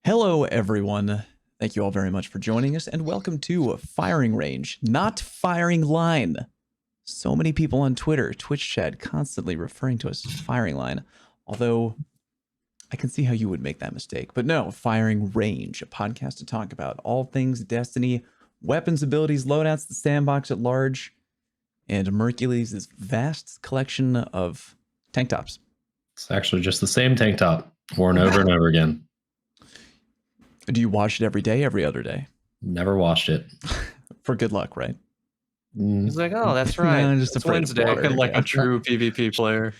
Hello, everyone. Thank you all very much for joining us, and welcome to Firing Range, not Firing Line. So many people on Twitter, Twitch chat, constantly referring to us as Firing Line, although I can see how you would make that mistake. But no, Firing Range, a podcast to talk about all things Destiny, weapons, abilities, loadouts, the sandbox at large, and Mercules' vast collection of tank tops. It's actually just the same tank top, worn over and over again. Do you wash it every day, every other day? Never washed it. For good luck, right? He's like, oh, that's right. No, just it's afraid of Wednesday. water. Like a true PvP player.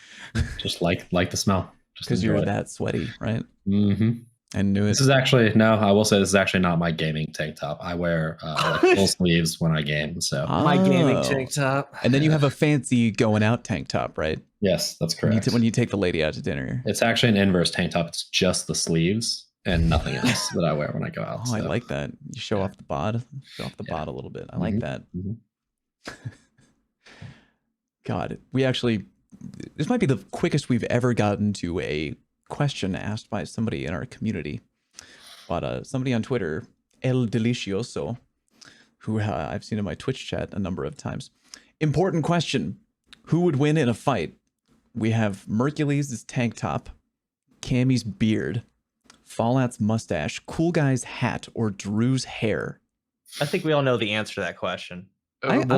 Just like the smell. Because you're that sweaty, right? Mm-hmm. I knew it. This is actually, no, I will say this is actually not my gaming tank top. I wear like full sleeves when I game. So my gaming tank top. And then you have a fancy going out tank top, right? Yes, that's correct. When you take the lady out to dinner. It's actually an inverse tank top. It's just the sleeves and nothing else that I wear when I go out. Oh, so. I like that. You show off the bod. Show off the bod a little bit. I like that. God, this might be the quickest we've ever gotten to a question asked by somebody in our community. But somebody on Twitter, El Delicioso, who I've seen in my Twitch chat a number of times. Important question. Who would win in a fight? We have Mercules' tank top, Cammy's beard, Fallout's mustache, Cool Guy's hat, or Drew's hair. I think we all know the answer to that question. Everybody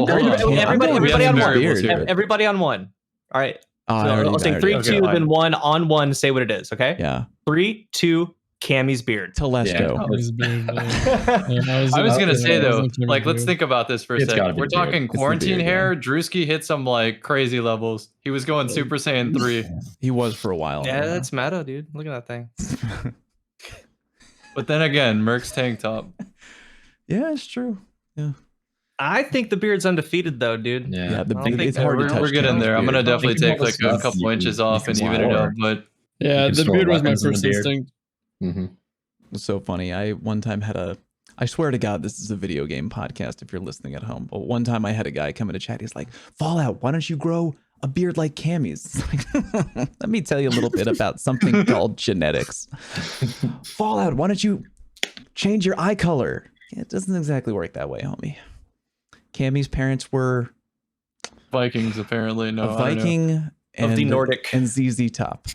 on one. All right. Oh, so I'll say 3, 2, then 1 on 1. Say what it is. Okay. Yeah. 3, 2. Cammy's beard. Telesco. I was gonna say though, like, let's think about this for a second. We're talking quarantine hair. Yeah. Drewski hit some like crazy levels. He was going Super Saiyan 3. He was for a while. Yeah, that's meta, dude. Look at that thing. But then again, Merc's tank top. Yeah, it's true. Yeah. I think the beard's undefeated though, dude. Yeah, it's hard to touch. We're getting there. I'm gonna definitely take like a couple inches off and even it up. But yeah, the beard was my first instinct. Mm-hmm. It's so funny. I one time had I swear to God, this is a video game podcast if you're listening at home. But one time I had a guy come into chat. He's like, Fallout, why don't you grow a beard like Cammy's? Like, let me tell you a little bit about something called genetics. Fallout, why don't you change your eye color? It doesn't exactly work that way, homie. Cammy's parents were Vikings, apparently. No, a Viking and of the Nordic and ZZ Top.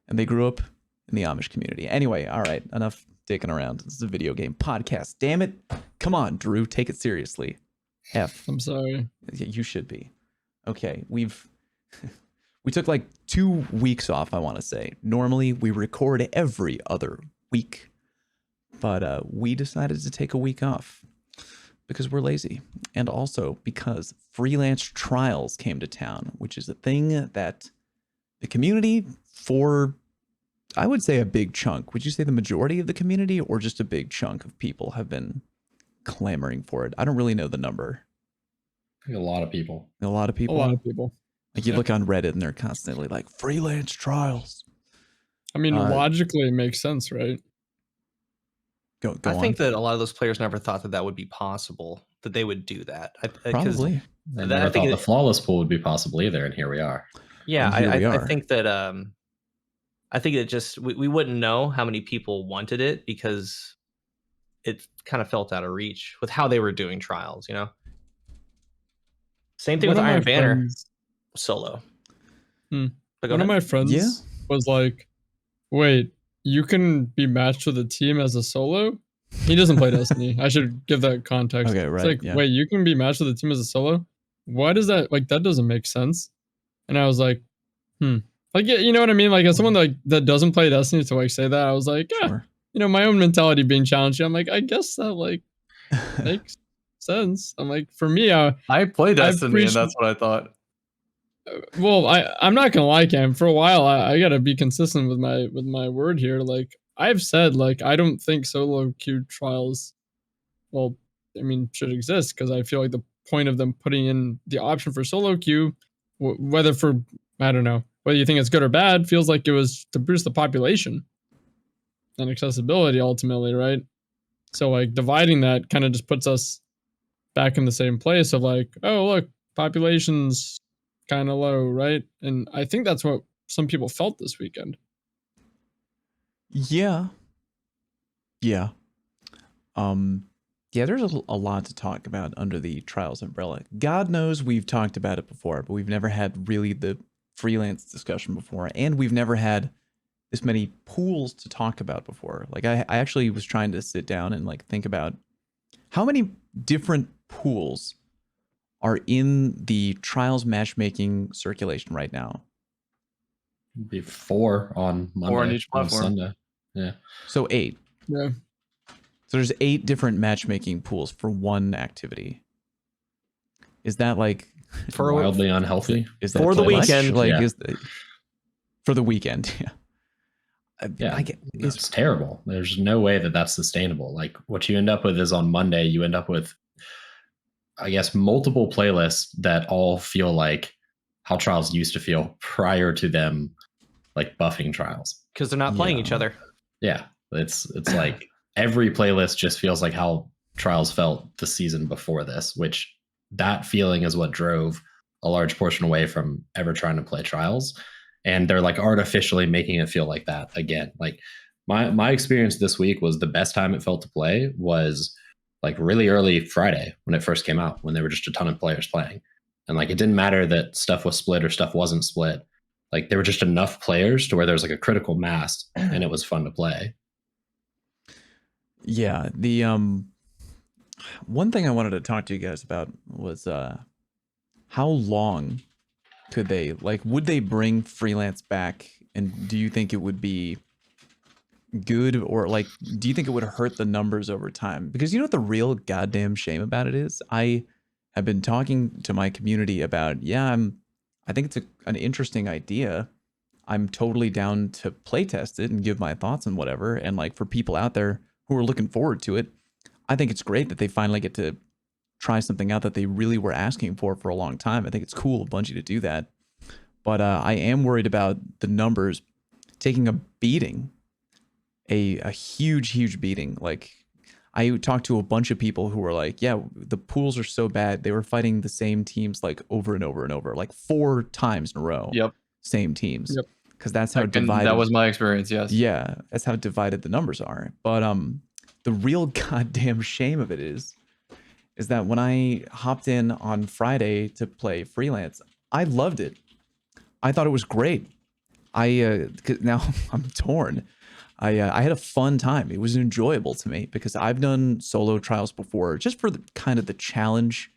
And they grew up in the Amish community. Anyway, all right, enough dicking around. This is a video game podcast. Damn it. Come on, Drew, take it seriously. I'm sorry. You should be. Okay, we took like 2 weeks off, I want to say. Normally, we record every other week. But we decided to take a week off because we're lazy. And also because Freelance Trials came to town, which is a thing that the community, for, I would say, a big chunk. Would you say the majority of the community or just a big chunk of people have been clamoring for it? I don't really know the number. I think a lot of people. A lot of people? A lot of people. Like you look on Reddit and they're constantly like, Freelance Trials. I mean, logically it makes sense, right? Go I on. think that a lot of those players never thought that would be possible, that they would do that. Probably. I never thought the flawless pool would be possible either, and here we are. Yeah, I think that I think it just we wouldn't know how many people wanted it because it kind of felt out of reach with how they were doing trials, you know. Same thing with Iron Banner solo. One of my friends was like, "Wait, you can be matched with a team as a solo?" He doesn't play Destiny. I should give that context. Okay, right. It's like, wait, you can be matched with a team as a solo? Why does that, like, that doesn't make sense? And I was like, like, yeah, you know what I mean? Like, as someone that doesn't play Destiny to like say that, I was like, yeah, sure. You know, my own mentality being challenged. I'm like, I guess that like makes sense. I'm like, for me, I play Destiny and that's what I thought. Well, I'm not gonna lie, Cam. For a while, I gotta be consistent with my word here. Like I've said, like I don't think solo queue trials, well, I mean, should exist because I feel like the point of them putting in the option for solo queue, whether for I don't know whether you think it's good or bad, feels like it was to boost the population and accessibility ultimately, right? So like dividing that kind of just puts us back in the same place of like, oh look, population's kind of low, right? And I think that's what some people felt this weekend. Yeah. Yeah. Yeah, there's a lot to talk about under the Trials umbrella. God knows we've talked about it before, but we've never had really the freelance discussion before, and we've never had this many pools to talk about before. Like I actually was trying to sit down and like think about how many different pools are in the Trials matchmaking circulation right now. It'd be 4 on Monday, 4 on each platform. Sunday. Yeah. So 8. Yeah. So there's 8 different matchmaking pools for one activity. Is that like for wildly unhealthy? Is that for the weekend? Like yeah. For the weekend, yeah. Yeah, it's terrible. There's no way that that's sustainable. Like what you end up with is on Monday, you end up with, I guess, multiple playlists that all feel like how Trials used to feel prior to them like buffing Trials. Because they're not playing each other. Yeah, it's like every playlist just feels like how Trials felt the season before this, which that feeling is what drove a large portion away from ever trying to play Trials. And they're like artificially making it feel like that again. Like my experience this week was the best time it felt to play was like really early Friday when it first came out, when there were just a ton of players playing. And like it didn't matter that stuff was split or stuff wasn't split. Like there were just enough players to where there was like a critical mass and it was fun to play. Yeah, the one thing I wanted to talk to you guys about was how long could they, like, would they bring Freelance back, and do you think it would be good, or like do you think it would hurt the numbers over time? Because you know what the real goddamn shame about it is? I have been talking to my community about, I think it's an interesting idea. I'm totally down to play test it and give my thoughts and whatever, and like for people out there who are looking forward to it, I think it's great that they finally get to try something out that they really were asking for a long time. I think it's cool of Bungie to do that. But I am worried about the numbers taking a beating, a huge beating. Like I talked to a bunch of people who were like, yeah, the pools are so bad. They were fighting the same teams like over and over and over, like 4 times in a row. Yep. Same teams. Yep. Because that's how divided. That was my experience. Yes. Yeah, that's how divided the numbers are. But the real goddamn shame of it is that when I hopped in on Friday to play Freelance, I loved it. I thought it was great. Now I'm torn. I had a fun time. It was enjoyable to me because I've done solo trials before, just for the kind of the challenge.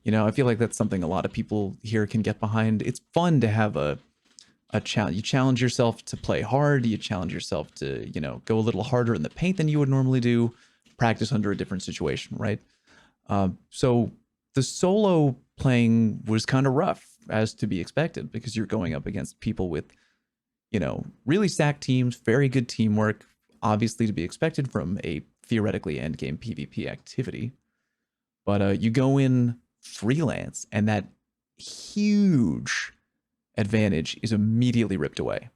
You know, I feel like that's something a lot of people here can get behind. It's fun to have a challenge. You challenge yourself to play hard. You challenge yourself to, you know, go a little harder in the paint than you would normally do. Practice under a different situation, right? So the solo playing was kind of rough, as to be expected, because you're going up against people with, you know, really stacked teams, very good teamwork, obviously to be expected from a theoretically endgame PvP activity. But you go in Freelance and that huge advantage is immediately ripped away,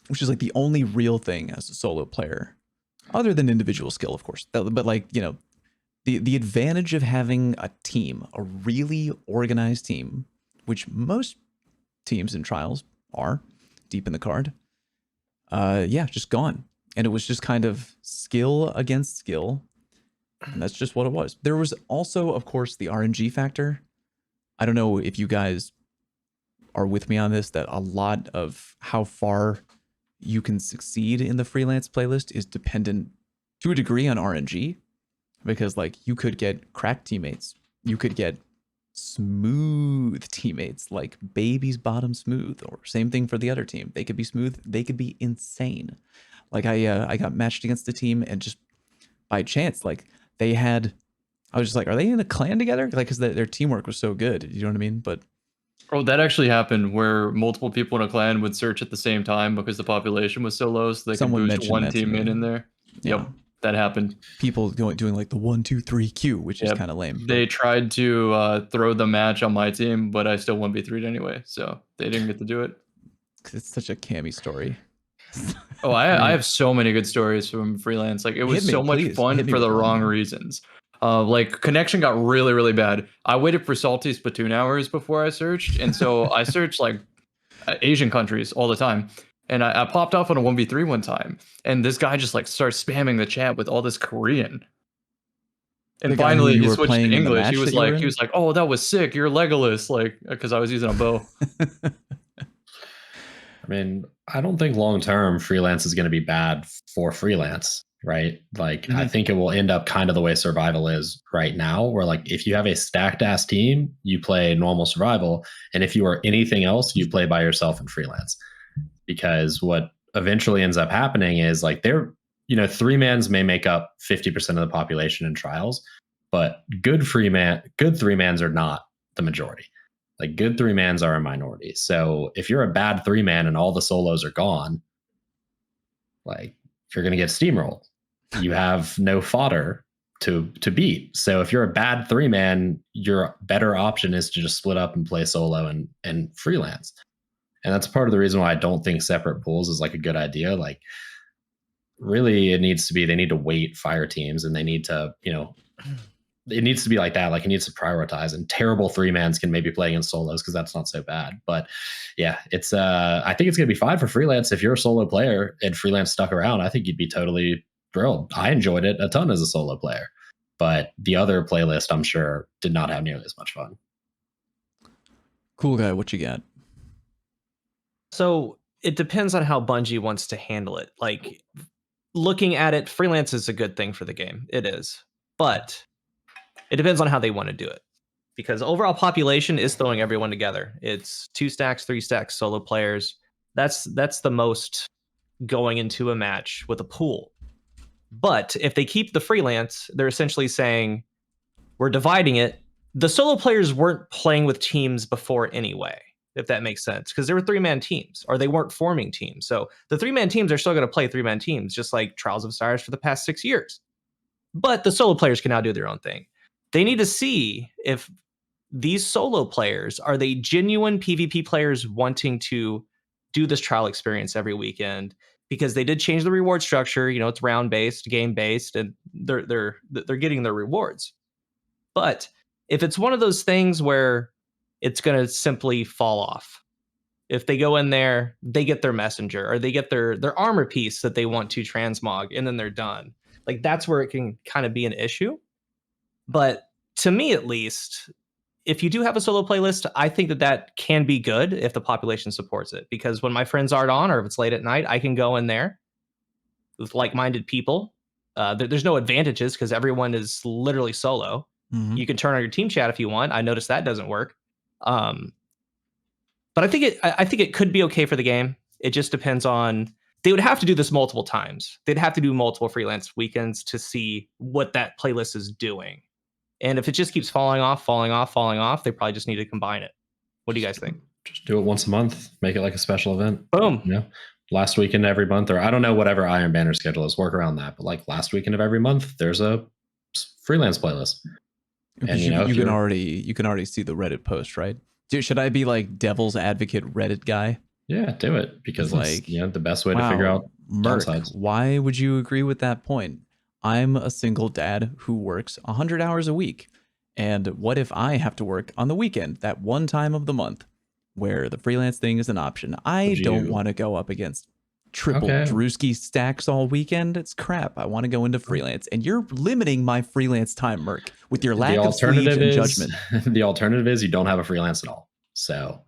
which is like the only real thing as a solo player, other than individual skill, of course. But like, you know, the advantage of having a team, a really organized team, which most teams in Trials are deep in the card, just gone. And it was just kind of skill against skill. And that's just what it was. There was also, of course, the RNG factor. I don't know if you guys are with me on this, that a lot of how far you can succeed in the Freelance playlist is dependent to a degree on RNG, because like you could get cracked teammates, you could get smooth teammates, like baby's bottom smooth, or same thing for the other team. They could be smooth, they could be insane. Like I got matched against a team, and just by chance, like I was just like, are they in a clan together? Like, because their teamwork was so good, you know what I mean? But oh, that actually happened where multiple people in a clan would search at the same time because the population was so low, so they could boost one teammate in there. Yeah. Yep, that happened. People doing like the 1, 2, 3 Q, which is kind of lame. They tried to throw the match on my team, but I still 1v3'd anyway, so they didn't get to do it. It's such a Cammy story. Oh, I have so many good stories from Freelance. Like it was so much fun for the wrong reasons. Like connection got really bad. I waited for salty Splatoon hours before I searched, and so I searched like Asian countries all the time. And I popped off on a 1v3 one time, and this guy just like starts spamming the chat with all this Korean. And finally he switched to English. He was like, "Oh, that was sick. You're Legolas," like, because I was using a bow. I mean, I don't think long term Freelance is going to be bad for Freelance, right? Like, I think it will end up kind of the way Survival is right now, where like if you have a stacked ass team, you play normal Survival, and if you are anything else, you play by yourself in Freelance. Because what eventually ends up happening is like they're, 3-mans may make up 50% of the population in trials, but good 3-mans are not the majority. Like good 3-mans are a minority. So if you're a bad 3-man and all the solos are gone, like you're going to get steamrolled. You have no fodder to beat. So if you're a bad 3-man, your better option is to just split up and play solo and Freelance. And that's part of the reason why I don't think separate pools is like a good idea. Like really they need to weight fire teams, and they need to, it needs to be like that. Like it needs to prioritize, and terrible 3-mans can maybe play against solos because that's not so bad. But yeah, it's I think it's going to be fine for Freelance. If you're a solo player and Freelance stuck around, I think you'd be totally thrilled. I enjoyed it a ton as a solo player, but the other playlist, I'm sure, did not have nearly as much fun. Cool guy, what you got? So it depends on how Bungie wants to handle it. Like looking at it, Freelance is a good thing for the game. It is. But it depends on how they want to do it. Because overall population is throwing everyone together. It's 2 stacks, 3 stacks, solo players. That's the most going into a match with a pool. But if they keep the Freelance, they're essentially saying, we're dividing it. The solo players weren't playing with teams before anyway, if that makes sense, because they were 3-man teams, or they weren't forming teams. So the 3-man teams are still going to play 3-man teams, just like Trials of Osiris for the past 6 years. But the solo players can now do their own thing. They need to see if these solo players, are they genuine PvP players wanting to do this trial experience every weekend? Because they did change the reward structure. It's round-based, game-based, and they're getting their rewards. But if it's one of those things where it's going to simply fall off, if they go in there, they get their messenger, or they get their armor piece that they want to transmog, and then they're done. Like that's where it can kind of be an issue. But to me, at least, if you do have a solo playlist, I think that can be good if the population supports it. Because when my friends aren't on, or if it's late at night, I can go in there with like-minded people. There's no advantages because everyone is literally solo. Mm-hmm. You can turn on your team chat if you want. I noticed that doesn't work. But I think it could be okay for the game. It just depends on. They would have to do this multiple times. They'd have to do multiple Freelance weekends to see what that playlist is doing. And if it just keeps falling off, they probably just need to combine it. What do you guys think? Just do it once a month. Make it like a special event. Boom. Last weekend every month, or I don't know, whatever Iron Banner schedule is, work around that. But like last weekend of every month, there's a Freelance playlist. And you can already see the Reddit post, right? Dude, should I be like devil's advocate Reddit guy? Yeah, do it, because it's the best way to figure out downsides. Why would you agree with that point? I'm a single dad who works 100 hours a week. And what if I have to work on the weekend, that one time of the month where the Freelance thing is an option? I don't want to go up against triple Drewski stacks all weekend. It's crap. I want to go into Freelance. And you're limiting my Freelance time, Merc, with your lack of sleep and judgment. The alternative is you don't have a Freelance at all. So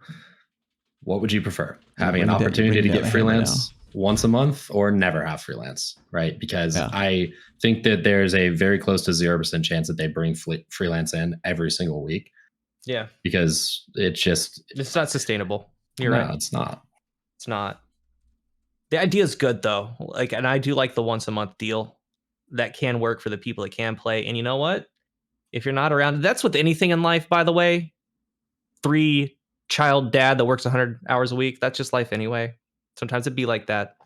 what would you prefer? Having an opportunity to get Freelance once a month, or never have Freelance, right? Because I think that there's a very close to 0% chance that they bring Freelance in every single week. Yeah. Because it's not sustainable. You're right. It's not. It's not. The idea is good though. And I do like the once a month deal. That can work for the people that can play. And you know what? If you're not around, that's with anything in life, by the way. 3-child dad that works 100 hours a week. That's just life anyway. Sometimes it'd be like that.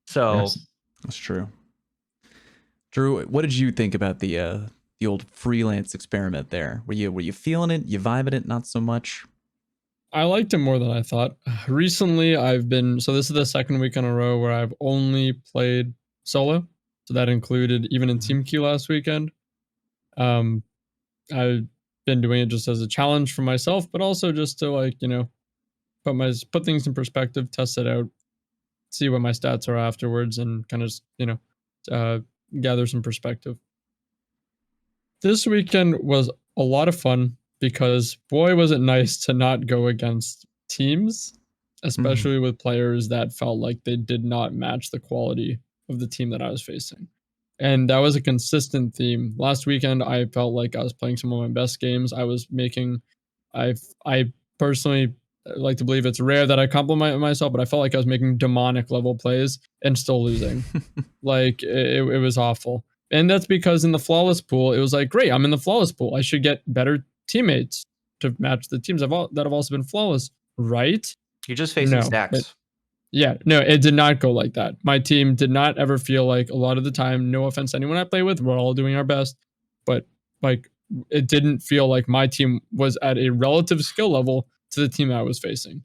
So yes, that's true. Drew, what did you think about the old Freelance experiment there? Were you feeling it? You vibing it? Not so much. I liked it more than I thought. Recently, so this is the second week in a row where I've only played solo. So that included even in Team Q last weekend. I've been doing it just as a challenge for myself, but also just to put things in perspective, test it out, see what my stats are afterwards, and kind of, gather some perspective. This weekend was a lot of fun because boy was it nice to not go against teams, especially with players that felt like they did not match the quality of the team that I was facing. And that was a consistent theme. Last weekend, I felt like I was playing some of my best games. I personally like to believe it's rare that I compliment myself, but I felt like I was making demonic level plays and still losing. Like it was awful. And that's because in the flawless pool, it was like, great, I'm in the flawless pool. I should get better teammates to match the teams that have also been flawless, right? You're just facing stacks. No, it did not go like that. My team did not ever feel like, a lot of the time, no offense to anyone I play with, we're all doing our best, but like it didn't feel like my team was at a relative skill level to the team I was facing.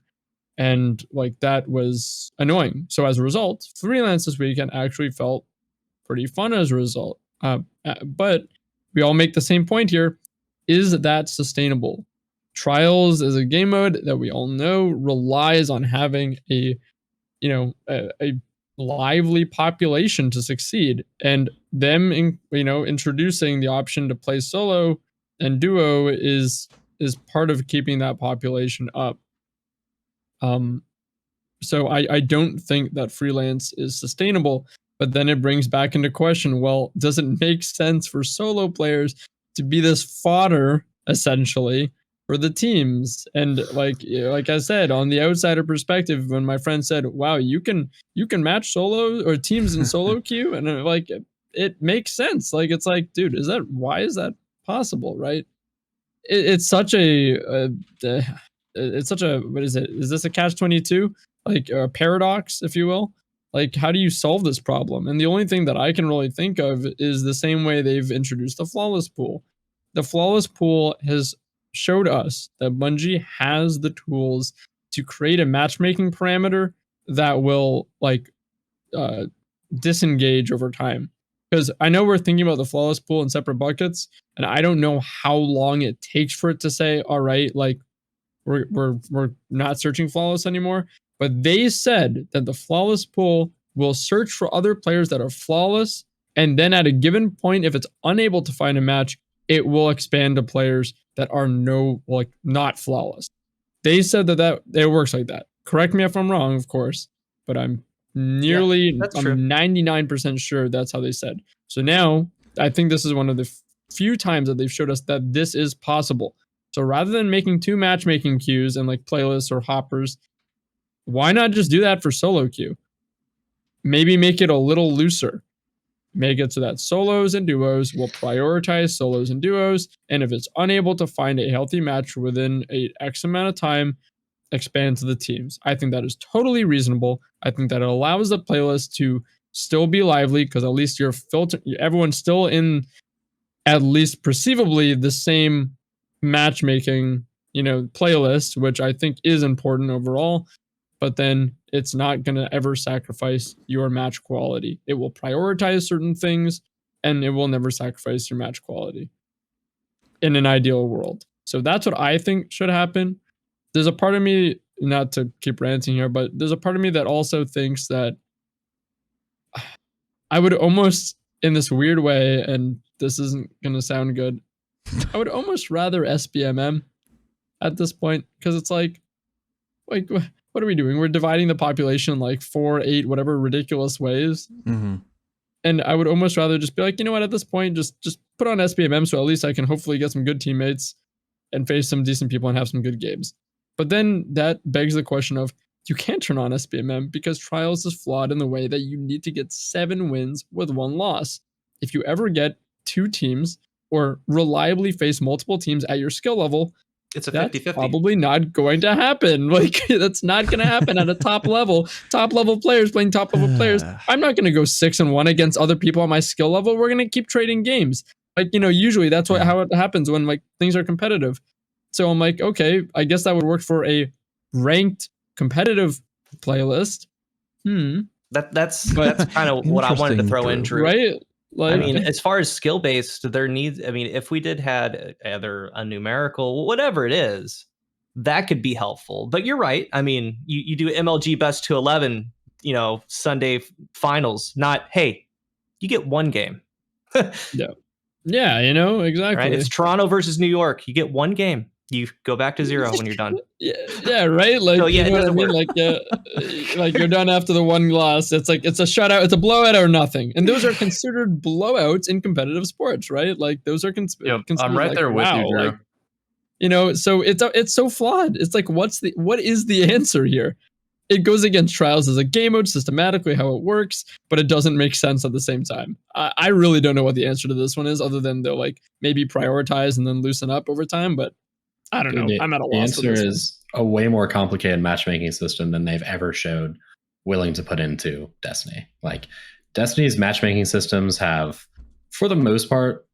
And like that was annoying. So as a result, Freelance this weekend actually felt pretty fun as a result. But we all make the same point here. Is that sustainable? Trials is a game mode that we all know relies on having a lively population to succeed, and them introducing the option to play solo and duo is part of keeping that population up. So I don't think that Freelance is sustainable, but then it brings back into question, well, does it make sense for solo players to be this fodder essentially for the teams? And like I said, on the outsider perspective, when my friend said, wow, you can match solo or teams in solo queue, and like it makes sense. Like it's like, dude, why is that possible, right? It's such a what is it? Is this a catch-22? Like a paradox, if you will? Like, how do you solve this problem? And the only thing that I can really think of is the same way they've introduced the flawless pool. The flawless pool has showed us that Bungie has the tools to create a matchmaking parameter that will disengage over time. Because I know we're thinking about the flawless pool in separate buckets, and I don't know how long it takes for it to say, all right, like we're not searching flawless anymore. But they said that the flawless pool will search for other players that are flawless, and then at a given point, if it's unable to find a match, it will expand to players that are not flawless. They said that it works like that. Correct me if I'm wrong, of course, but I'm 99% sure that's how they said. So now I think this is one of the few times that they've showed us that this is possible. So rather than making 2 matchmaking queues and like playlists or hoppers, why not just do that for solo queue? Maybe make it a little looser. Make it so that solos and duos will prioritize solos and duos, and if it's unable to find a healthy match within a X amount of time, expand to the teams. I think that is totally reasonable. I think that it allows the playlist to still be lively, because at least everyone's still in at least perceivably the same matchmaking, playlist, which I think is important overall. But then it's not going to ever sacrifice your match quality. It will prioritize certain things, and it will never sacrifice your match quality in an ideal world. So that's what I think should happen. There's a part of me, not to keep ranting here, but there's a part of me that also thinks that I would almost, in this weird way, and this isn't going to sound good, I would almost rather SBMM at this point, because it's like, what are we doing? We're dividing the population like 4, 8, whatever ridiculous ways. Mm-hmm. And I would almost rather just be like, you know what, at this point, just put on SBMM, so at least I can hopefully get some good teammates and face some decent people and have some good games. But then that begs the question of, you can't turn on SBMM because Trials is flawed in the way that you need to get 7 wins with 1 loss. If you ever get 2 teams or reliably face multiple teams at your skill level, it's a 50-50. That's probably not going to happen. Like, that's not going to happen at a top level. Top level players playing top level players. I'm not going to go 6-1 against other people on my skill level. We're going to keep trading games. Like, usually that's how it happens when like things are competitive. So I'm like, okay, I guess that would work for a ranked competitive playlist. That's kind of what I wanted to throw in, Drew. Right? Like, I mean, as far as skill based, if we had either a numerical, whatever it is, that could be helpful. But you're right. I mean, you do MLG best to 11, Sunday finals, not, hey, you get one game. Yeah, exactly. Right? It's Toronto versus New York. You get one game. You go back to 0 when you're done. Yeah, right. Like, so, yeah, you know what I mean? work. Like, like you're done after the one glass. It's like it's a shutout. It's a blowout or nothing. And those are considered blowouts in competitive sports, right? Like those are considered. I'm right there with you, Drew. Like, so it's so flawed. It's like what is the answer here? It goes against Trials as a game mode systematically how it works, but it doesn't make sense at the same time. I really don't know what the answer to this one is, other than they'll like maybe prioritize and then loosen up over time. But I don't know. I'm at a loss. The answer is a way more complicated matchmaking system than they've ever showed willing to put into Destiny. Like Destiny's matchmaking systems have, for the most part,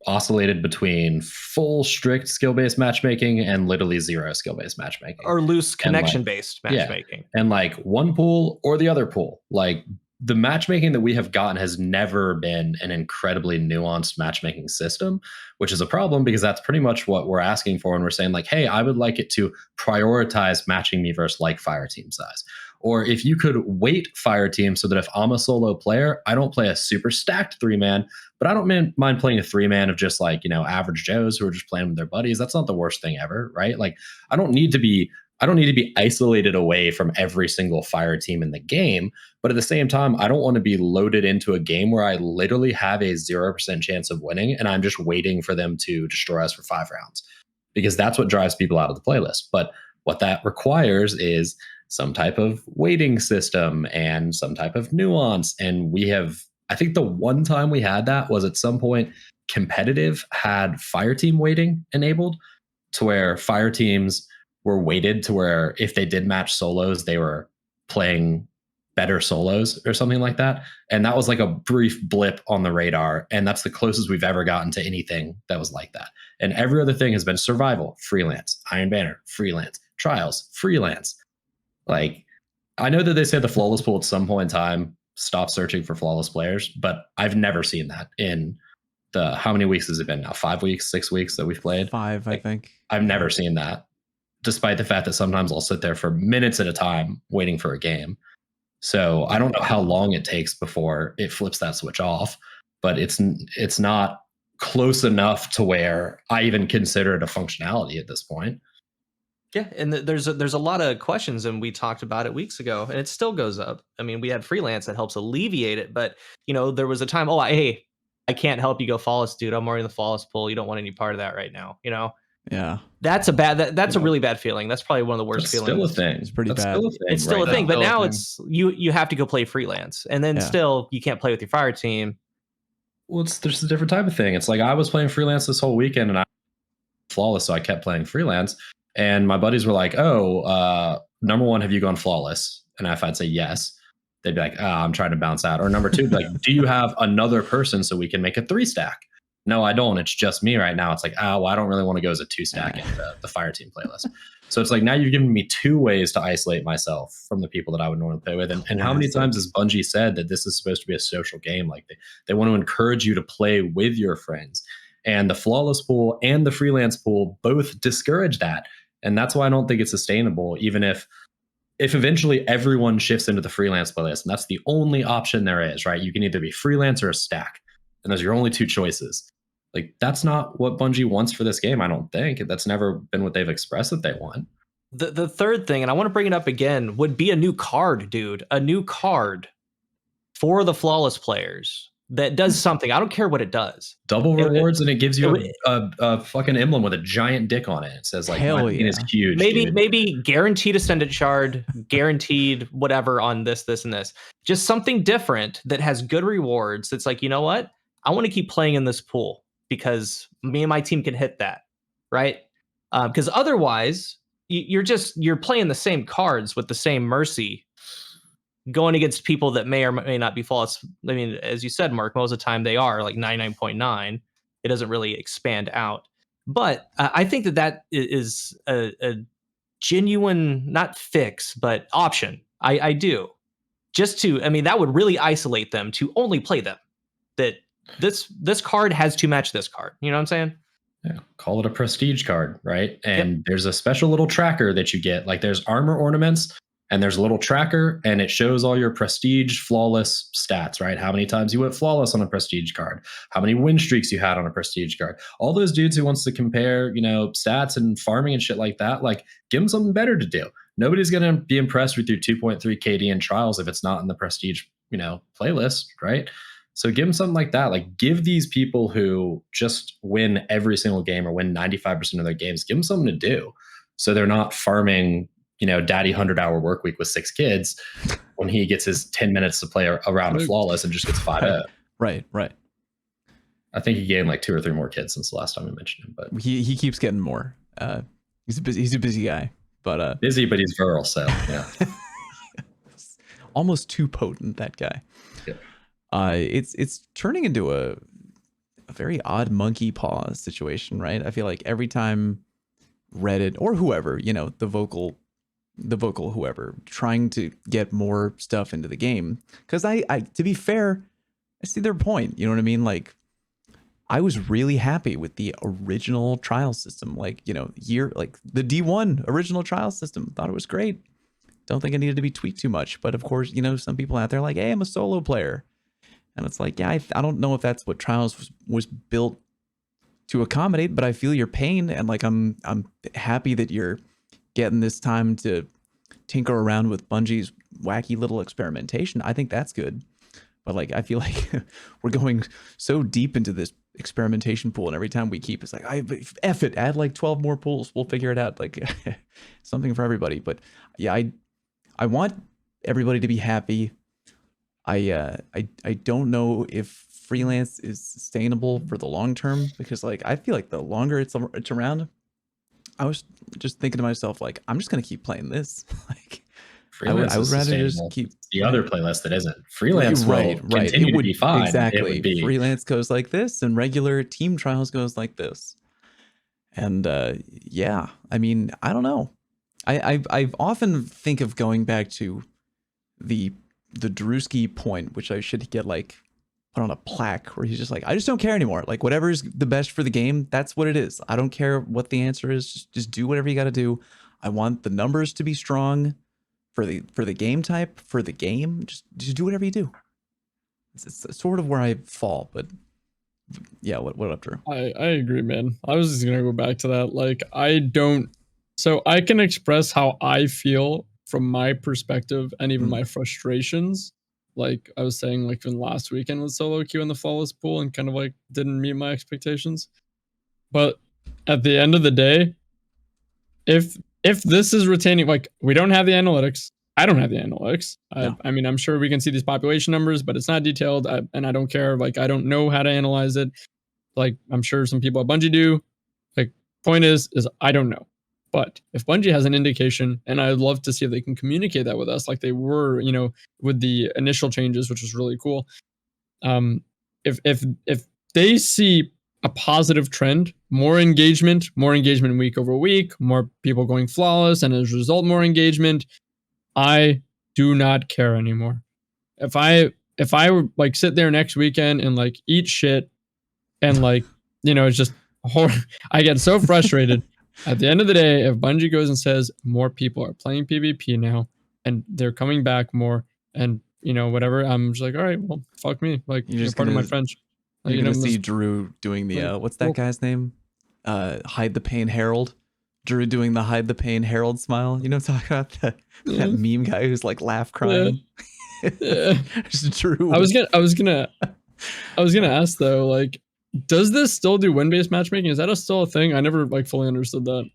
oscillated between full strict skill-based matchmaking and literally zero skill-based matchmaking, or loose connection-based matchmaking. Yeah. And like one pool or the other pool. Like the matchmaking that we have gotten has never been an incredibly nuanced matchmaking system, which is a problem because that's pretty much what we're asking for when we're saying like, hey, I would like it to prioritize matching me versus like fire team size. Or if you could weight fire team so that if I'm a solo player, I don't play a super stacked 3-man, but I don't mind playing a 3-man of just like, average Joes who are just playing with their buddies. That's not the worst thing ever, right? Like I don't need to be isolated away from every single fire team in the game. But at the same time, I don't want to be loaded into a game where I literally have a 0% chance of winning and I'm just waiting for them to destroy us for 5 rounds, because that's what drives people out of the playlist. But what that requires is some type of weighting system and some type of nuance. And I think the one time we had that was at some point competitive had fire team weighting enabled, to where fire teams were weighted to where if they did match solos, they were playing better solos or something like that. And that was like a brief blip on the radar. And that's the closest we've ever gotten to anything that was like that. And every other thing has been survival, freelance, Iron Banner, freelance, trials, freelance. Like, I know that they say the flawless pool at some point in time stop searching for flawless players, but I've never seen that in how many weeks has it been now? 5 weeks, 6 weeks that we've played? 5, I think. I've never seen that, despite the fact that sometimes I'll sit there for minutes at a time waiting for a game. So I don't know how long it takes before it flips that switch off, but it's not close enough to where I even consider it a functionality at this point. Yeah, and there's a lot of questions, and we talked about it weeks ago, and it still goes up. I mean, we had freelance that helps alleviate it, but there was a time, hey, I can't help you go flawless, dude. I'm already in the flawless pool. You don't want any part of that right now. Yeah, that's a really bad feeling. That's probably one of the worst feelings. Still a thing. It's pretty bad. It's still a thing, but now it's you have to go play freelance, and then still you can't play with your fire team. Well, there's a different type of thing. It's like I was playing freelance this whole weekend, and I was flawless, so I kept playing freelance. And my buddies were like, number one, have you gone flawless? And if I'd say yes, they'd be like, I'm trying to bounce out. Or number two, like, do you have another person so we can make a 3-stack? No, I don't. It's just me right now. It's like, I don't really want to go as a 2-stack in the fire team playlist. So it's like, now you've given me 2 ways to isolate myself from the people that I would normally play with. And how many times has Bungie said that this is supposed to be a social game? Like they want to encourage you to play with your friends. And the flawless pool and the freelance pool both discourage that. And that's why I don't think it's sustainable, even if eventually everyone shifts into the freelance playlist. And that's the only option there is, right? You can either be freelance or a stack. And those are your only 2 choices. Like, that's not what Bungie wants for this game, I don't think. That's never been what they've expressed that they want. The third thing, and I want to bring it up again, would be a new card, dude. A new card for the flawless players that does something. I don't care what it does. Double rewards, and it gives you a fucking emblem with a giant dick on it. It says like, hell my penis is huge. Maybe guaranteed ascendant shard, guaranteed whatever on this, and this. Just something different that has good rewards. That's like, you know what? I want to keep playing in this pool because me and my team can hit that, right? Because otherwise, you're playing the same cards with the same mercy, going against people that may or may not be flawless. I mean, as you said, Mark, most of the time they are like 99.9. It doesn't really expand out. But I think that is a genuine, not fix, but option. I do. That would really isolate them to only play them. That this card has to match this card. You know what I'm saying? Yeah, call it a prestige card, right? And there's a special little tracker that you get. Like there's armor ornaments and there's a little tracker and it shows all your prestige flawless stats, right? How many times you went flawless on a prestige card, how many win streaks you had on a prestige card. All those dudes who wants to compare, stats and farming and shit like that, like give them something better to do. Nobody's going to be impressed with your 2.3 KD in trials if it's not in the prestige, playlist, right? So give them something like that. Like give these people who just win every single game or win 95% of their games, give them something to do. So they're not farming, daddy 100-hour work week with 6 kids when he gets his 10 minutes to play a round of flawless and just gets 5-0. Right. I think he gained like 2 or 3 more kids since the last time we mentioned him, but he keeps getting more. He's a busy guy, but busy, but he's virile. So yeah, almost too potent, that guy. Yeah. It's turning into a very odd monkey paw situation, right? I feel like every time Reddit or whoever, the vocal whoever, trying to get more stuff into the game, because I to be fair, I see their point. You know what I mean? Like I was really happy with the original trial system, like the D1 original trial system. Thought it was great. Don't think it needed to be tweaked too much, but of course, some people out there are like, hey, I'm a solo player. And it's like, yeah, I don't know if that's what Trials was built to accommodate, but I feel your pain, and like I'm happy that you're getting this time to tinker around with Bungie's wacky little experimentation. I think that's good, but like I feel like we're going so deep into this experimentation pool, and every time we keep, it's like, F it, add like 12 more pools, we'll figure it out, like something for everybody. But yeah, I want everybody to be happy. I don't know if Freelance is sustainable for the long term, because like I feel like the longer it's around, I was just thinking to myself, like, I'm just gonna keep playing this. Like I would rather just keep the other playlist that isn't Freelance. Right. It would be fine. Exactly. It would be. Freelance goes like this, and regular team trials goes like this. And yeah, I mean, I don't know. I often think of going back to the Drewski point, which I should get like put on a plaque, where he's just like, I just don't care anymore. Like whatever is the best for the game, that's what it is. I don't care what the answer is. Just do whatever you got to do. I want the numbers to be strong for the game type, for the game. Just do whatever you do. It's sort of where I fall, but yeah. What up, Drew? I agree, man. I was just gonna go back to that. Like so I can express how I feel from my perspective and even my frustrations. Like I was saying, like in last weekend with solo queue in the flawless pool, and kind of like didn't meet my expectations. But at the end of the day, if this is retaining, like we don't have the analytics, I don't have the analytics. No. I mean, I'm sure we can see these population numbers, but it's not detailed, and I don't care. Like I don't know how to analyze it. Like I'm sure some people at Bungie do. Like point is I don't know. But if Bungie has an indication, and I'd love to see if they can communicate that with us, like they were, with the initial changes, which was really cool. If they see a positive trend, more engagement week over week, more people going flawless, and as a result, more engagement, I do not care anymore. If I like sit there next weekend and like eat shit, and like it's just I get so frustrated. At the end of the day, if Bungie goes and says more people are playing PvP now and they're coming back more, and whatever, I'm just like, all right, well, fuck me. Like you're part of my friends. Like, you're gonna see Drew doing the what's that guy's name? Hide the Pain Herald. Drew doing the Hide the Pain Herald smile. You know what I'm talking about? That meme guy who's like laugh crying. Yeah. Drew. I was gonna ask though, like, does this still do win-based matchmaking? Is that still a thing? I never like fully understood that.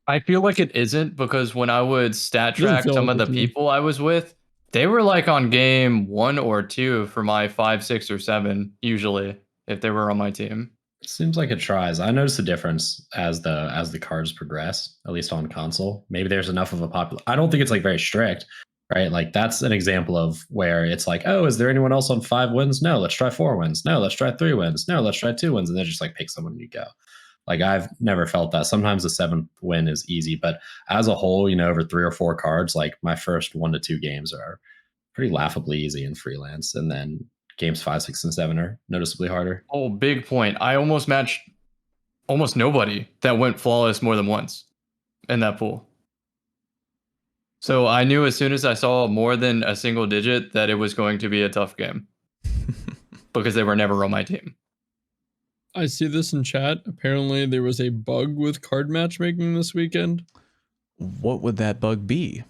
I feel like it isn't, because when I would stat track some of the people I was with, they were like on game 1 or 2 for my 5, 6, or 7 usually, if they were on my team. It seems like it tries. I noticed a difference as the cards progress, at least on console. Maybe there's enough of a popular. I don't think it's like very strict, right? Like that's an example of where it's like, oh, is there anyone else on 5 wins? No, let's try 4 wins. No, let's try 3 wins. No, let's try 2 wins. And then just like pick someone and you go. Like I've never felt that. Sometimes the 7th win is easy, but as a whole, over 3 or 4 cards, like my first 1 to 2 games are pretty laughably easy in Freelance. And then games 5, 6, and 7 are noticeably harder. Oh, big point. I almost matched almost nobody that went flawless more than once in that pool. So I knew as soon as I saw more than a single digit that it was going to be a tough game because they were never on my team. I see this in chat. Apparently there was a bug with card matchmaking this weekend. What would that bug be?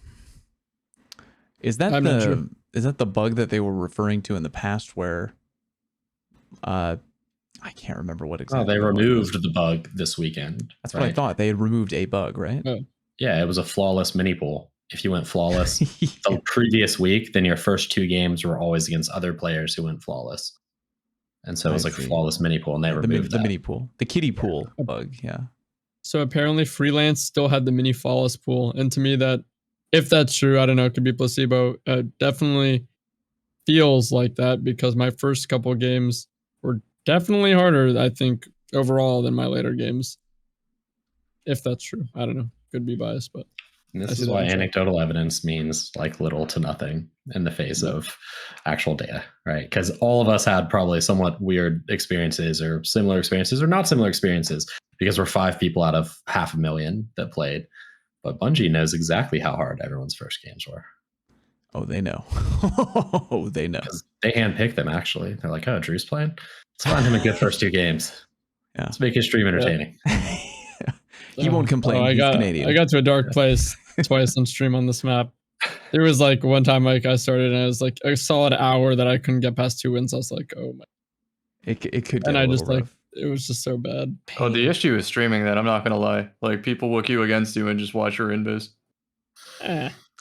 Is that the bug that they were referring to in the past where I can't remember what exactly. Oh, they removed the bug this weekend. That's what I thought. They had removed a bug, right? Oh. Yeah, it was a flawless mini pool. If you went flawless the previous week, then your first 2 games were always against other players who went flawless. And so it was like a flawless mini pool, and they removed the mini pool, the kiddie pool bug. Yeah. So apparently Freelance still had the mini flawless pool. And to me, that if that's true, I don't know, it could be placebo. Definitely feels like that because my first couple games were definitely harder, I think, overall than my later games. If that's true. I don't know. Could be biased, but and this is why anecdotal evidence means like little to nothing in the face of actual data, right? Because all of us had probably somewhat weird experiences or similar experiences or not similar experiences because we're 5 people out of 500,000 that played. But Bungie knows exactly how hard everyone's first games were. Oh, they know. Oh, they know. They handpicked them, actually. They're like, oh, Drew's playing? Let's find him a good first 2 games. Yeah. Let's make his stream entertaining. He won't complain. He's Canadian. I got to a dark place twice on stream on this map. There was like one time like I started and I was like a solid hour that I couldn't get past 2 wins. I was like, oh my. It could get and a I little just rough. like it was just so bad. Oh, the issue is streaming that. I'm not gonna lie. Like people will queue against you and just watch your invis.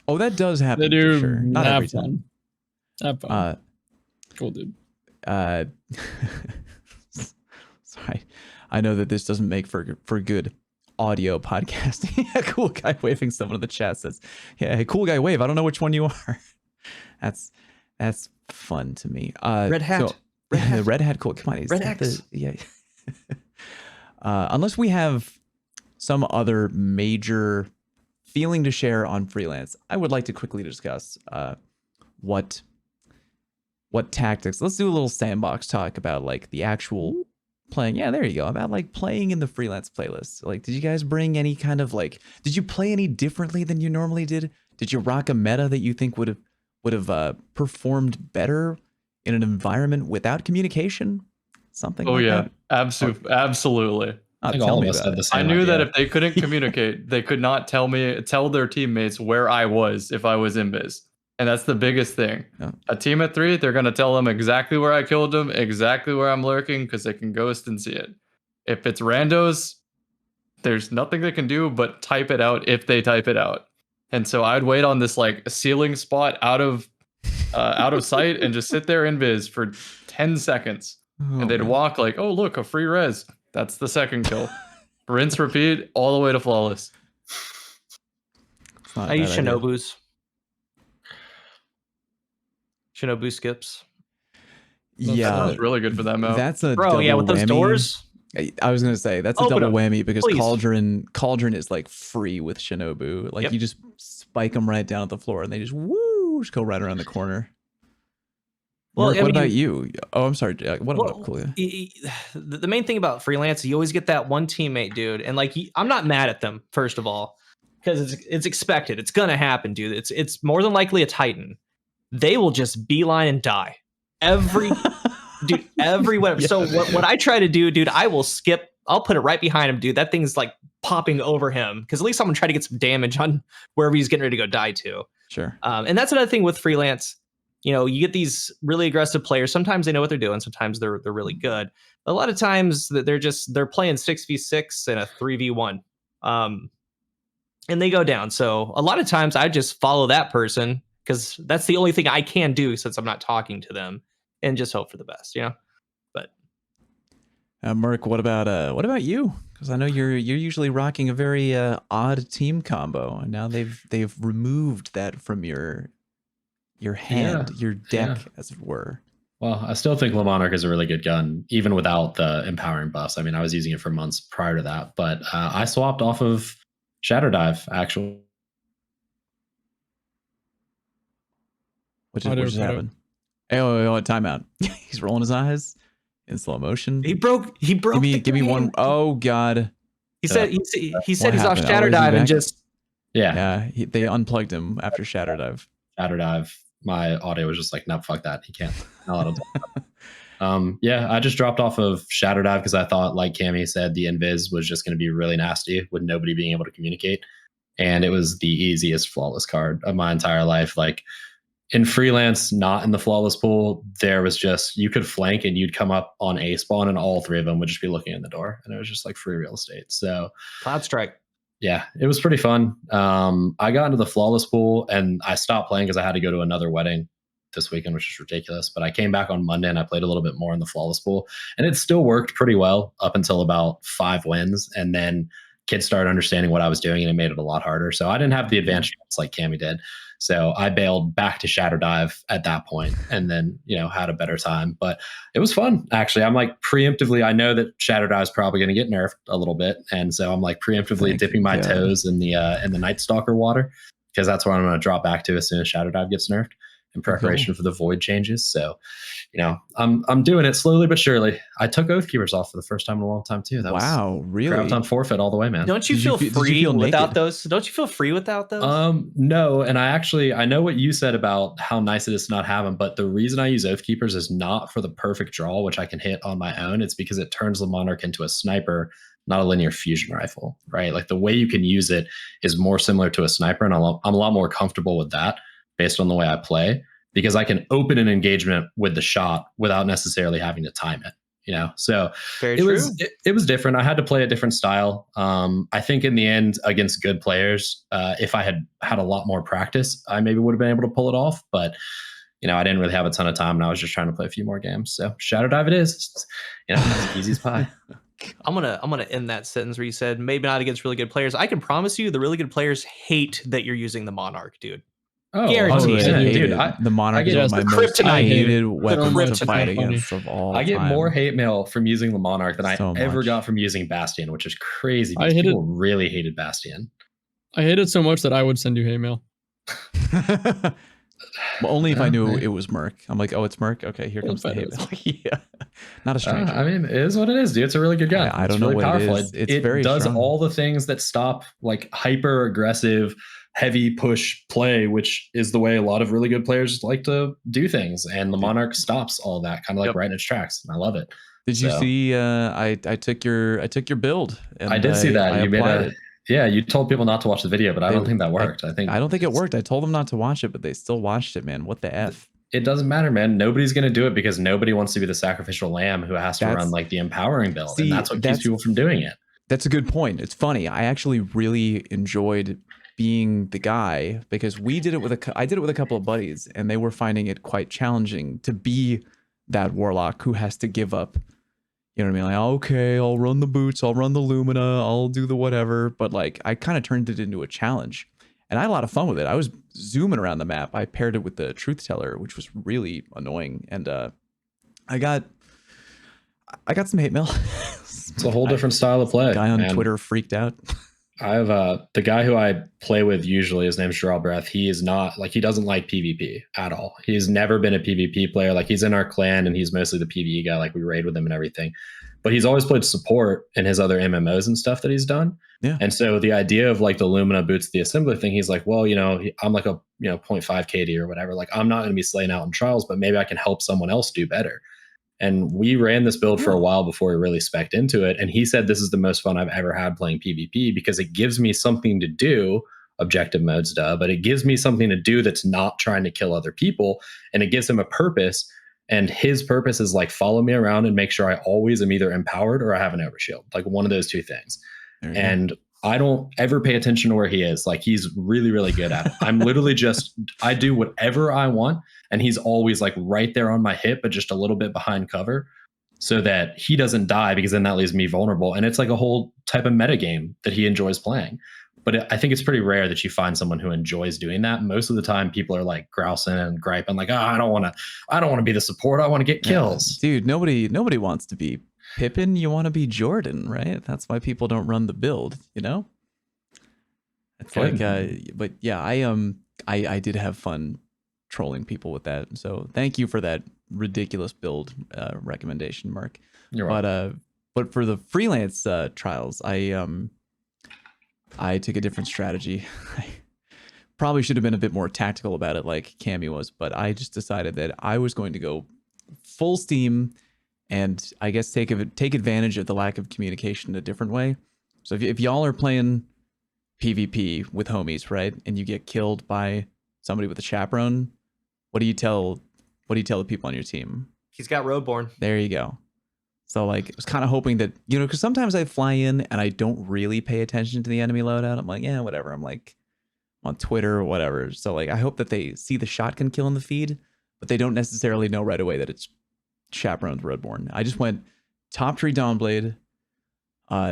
Oh, that does happen. They do. For sure. Not every time. Have fun. Cool, dude. Sorry, I know that this doesn't make for good audio podcasting. A cool guy waving someone in the chat says, "Yeah, hey, cool guy wave. I don't know which one you are." That's fun to me. Red hat. So, red hat. Cool. Come on, Red X. Yeah. Unless we have some other major feeling to share on Freelance, I would like to quickly discuss what tactics. Let's do a little sandbox talk about like the actual playing. Yeah, there you go. About like playing in the Freelance playlist. Like, did you guys bring any kind of like? Did you play any differently than you normally did? Did you rock a meta that you think would have performed better in an environment without communication? Something. Oh like yeah, that? absolutely. I think all of us had the same I knew idea. that if they couldn't communicate, they could not tell their teammates where I was if I was in biz. And that's the biggest thing. Yeah. A team at 3, they're going to tell them exactly where I killed them, exactly where I'm lurking, because they can ghost and see it. If it's randos, there's nothing they can do but type it out if they type it out. And so I'd wait on this like ceiling spot out of sight and just sit there in biz for 10 seconds. And they'd walk like, oh, look, a free res. That's the second kill. Rinse, repeat, all the way to flawless. I use Shinobu's. Shinobu skips. Yeah, That's really good for that map. That's a bro. Yeah, with those whammy. doors. I was gonna say that's a Open double them, whammy because please. Cauldron is like free with Shinobu. Like Yep. you just spike them right down at the floor and they just just go right around the corner. Well, Mark, I what mean, about you? Oh, I'm sorry. What about cool? The main thing about Freelance is you always get that one teammate, dude, and like I'm not mad at them first of all because it's expected. It's gonna happen, dude. It's more than likely a Titan. They will just beeline and die every web. Yeah. So what I try to do, dude, I will skip. I'll put it right behind him, dude. That thing's like popping over him because at least I'm gonna try to get some damage on wherever he's getting ready to go die to. Sure. And that's another thing with Freelance. You know, you get these really aggressive players. Sometimes they know what they're doing. Sometimes they're really good. A lot of times they're playing 6v6 and a 3v1, and they go down. So a lot of times I just follow that person because that's the only thing I can do since I'm not talking to them, and just hope for the best. You know. But Mark, what about you? Because I know you're usually rocking a very odd team combo, and now they've removed that from your hand, your deck, as it were. Well, I still think LeMonarch is a really good gun, even without the empowering buffs. I mean, I was using it for months prior to that, but I swapped off of Shadow Dive, actually. What just happened? Oh, timeout. He's rolling his eyes. in slow motion. He broke. Give me one. Oh God. He said he's off happened? Shatter Dive and just they unplugged him after Shatter Dive. Shatter Dive. My audio was just like, no, fuck that. He can't. I just dropped off of Shatter Dive because I thought, like Cammy said, the invis was just going to be really nasty with nobody being able to communicate. And it was the easiest flawless card of my entire life. Like in Freelance, not in the flawless pool, there was just, you could flank and you'd come up on A spawn and all three of them would just be looking in the door. And it was just like free real estate. So Cloud Strike. Yeah, it was pretty fun. I got into the flawless pool and I stopped playing because I had to go to another wedding this weekend, which is ridiculous. But I came back on Monday and I played a little bit more in the flawless pool. And it still worked pretty well up until about 5 wins. And then kids started understanding what I was doing and it made it a lot harder. So I didn't have the advanced shots like Cammy did. So I bailed back to Shatter Dive at that point and then, had a better time. But it was fun, actually. I'm like preemptively, I know that Shatter Dive is probably going to get nerfed a little bit. And so I'm like preemptively dipping my toes in the Night Stalker water because that's where I'm going to drop back to as soon as Shatter Dive gets nerfed in preparation for the Void changes. So, I'm doing it slowly but surely. I took Oathkeepers off for the first time in a long time too. That was really? Graviton forfeit all the way, man. Don't you feel free without those? Don't you feel free without those? No. And I know what you said about how nice it is to not have them, but the reason I use Oathkeepers is not for the perfect draw, which I can hit on my own. It's because it turns the Monarch into a sniper, not a linear fusion rifle, right? Like the way you can use it is more similar to a sniper. And I'm a lot more comfortable with that based on the way I play, because I can open an engagement with the shot without necessarily having to time it, So it was different. I had to play a different style. I think in the end against good players, if I had had a lot more practice, I maybe would have been able to pull it off. But, I didn't really have a ton of time and I was just trying to play a few more games. So Shadow Dive it is. It's easy as pie. I'm gonna end that sentence where you said maybe not against really good players. I can promise you the really good players hate that you're using the Monarch, dude. Oh, guaranteed. Dude, the Monarch is my most hated weapon to fight against of all I get time. more hate mail from using the Monarch than I ever got from using Bastion, which is crazy because people really hated Bastion. I hate it so much that I would send you hate mail. Well, only if I knew it was Merc. I'm like, oh, it's Merc? Okay, here comes the hate mail. Yeah. Not a stranger. I mean, it is what it is, dude. It's a really good gun. I don't know what powerful. It is. It very does strong. all the things that stop like hyper aggressive, heavy push play, which is the way a lot of really good players like to do things. And the Monarch stops all that, kind of like right in its tracks. And I love it. Did you see? I took your build. And I did see that. You made it. Yeah, you told people not to watch the video, but I don't think that worked. I don't think it worked. I told them not to watch it, but they still watched it, man. What the F? It doesn't matter, man. Nobody's going to do it because nobody wants to be the sacrificial lamb who has to run like the empowering build. And that's what keeps people from doing it. That's a good point. It's funny. I actually really enjoyed being the guy because I did it with a couple of buddies and they were finding it quite challenging to be that warlock who has to give up. You know what I mean? Like, okay, I'll run the boots, I'll run the Lumina, I'll do the whatever. But like, I kind of turned it into a challenge and I had a lot of fun with it. I was zooming around the map. I paired it with the Truth Teller, which was really annoying. And I got some hate mail. It's a whole different style of play. A guy on Twitter freaked out. I have the guy who I play with usually, his name's Gerald Breath. He is not like, he doesn't like PvP at all. He's never been a PvP player. Like he's in our clan and he's mostly the PvE guy. Like we raid with him and everything, but he's always played support in his other MMOs and stuff that he's done. Yeah. And so the idea of like the Lumina boots, the assembler thing, he's like, well, I'm like a 0.5 KD or whatever. Like I'm not going to be slaying out in trials, but maybe I can help someone else do better. And we ran this build for a while before we really spec'd into it. And he said, this is the most fun I've ever had playing PvP because it gives me something to do, objective modes, but it gives me something to do that's not trying to kill other people. And it gives him a purpose. And his purpose is like, follow me around and make sure I always am either empowered or I have an overshield, like one of those two things. And I don't ever pay attention to where he is. Like he's really, really good at it. I'm literally I do whatever I want. And he's always like right there on my hip, but just a little bit behind cover so that he doesn't die because then that leaves me vulnerable. And it's like a whole type of meta game that he enjoys playing. But I think it's pretty rare that you find someone who enjoys doing that. Most of the time people are like grousing and griping like, oh, I don't want to be the support. I want to get kills. Yeah. Dude, nobody wants to be Pippin, you want to be Jordan, right? That's why people don't run the build, It's like, but yeah, I did have fun trolling people with that. So thank you for that ridiculous build recommendation, Mark. You're welcome. But for the freelance trials, I took a different strategy. I probably should have been a bit more tactical about it, like Cammy was, but I just decided that I was going to go full steam and I guess take advantage of the lack of communication a different way. So if y'all are playing PvP with homies, right, and you get killed by somebody with a chaperone, what do you tell the people on your team? He's got Roadborne. There you go. So like, I was kind of hoping that, you know, because sometimes I fly in and I don't really pay attention to the enemy loadout. I'm like, yeah, whatever. I'm like on Twitter or whatever. So like, I hope that they see the shotgun kill in the feed, but they don't necessarily know right away that it's Chaperone's Roadborne. I just went Top Tree Dawnblade,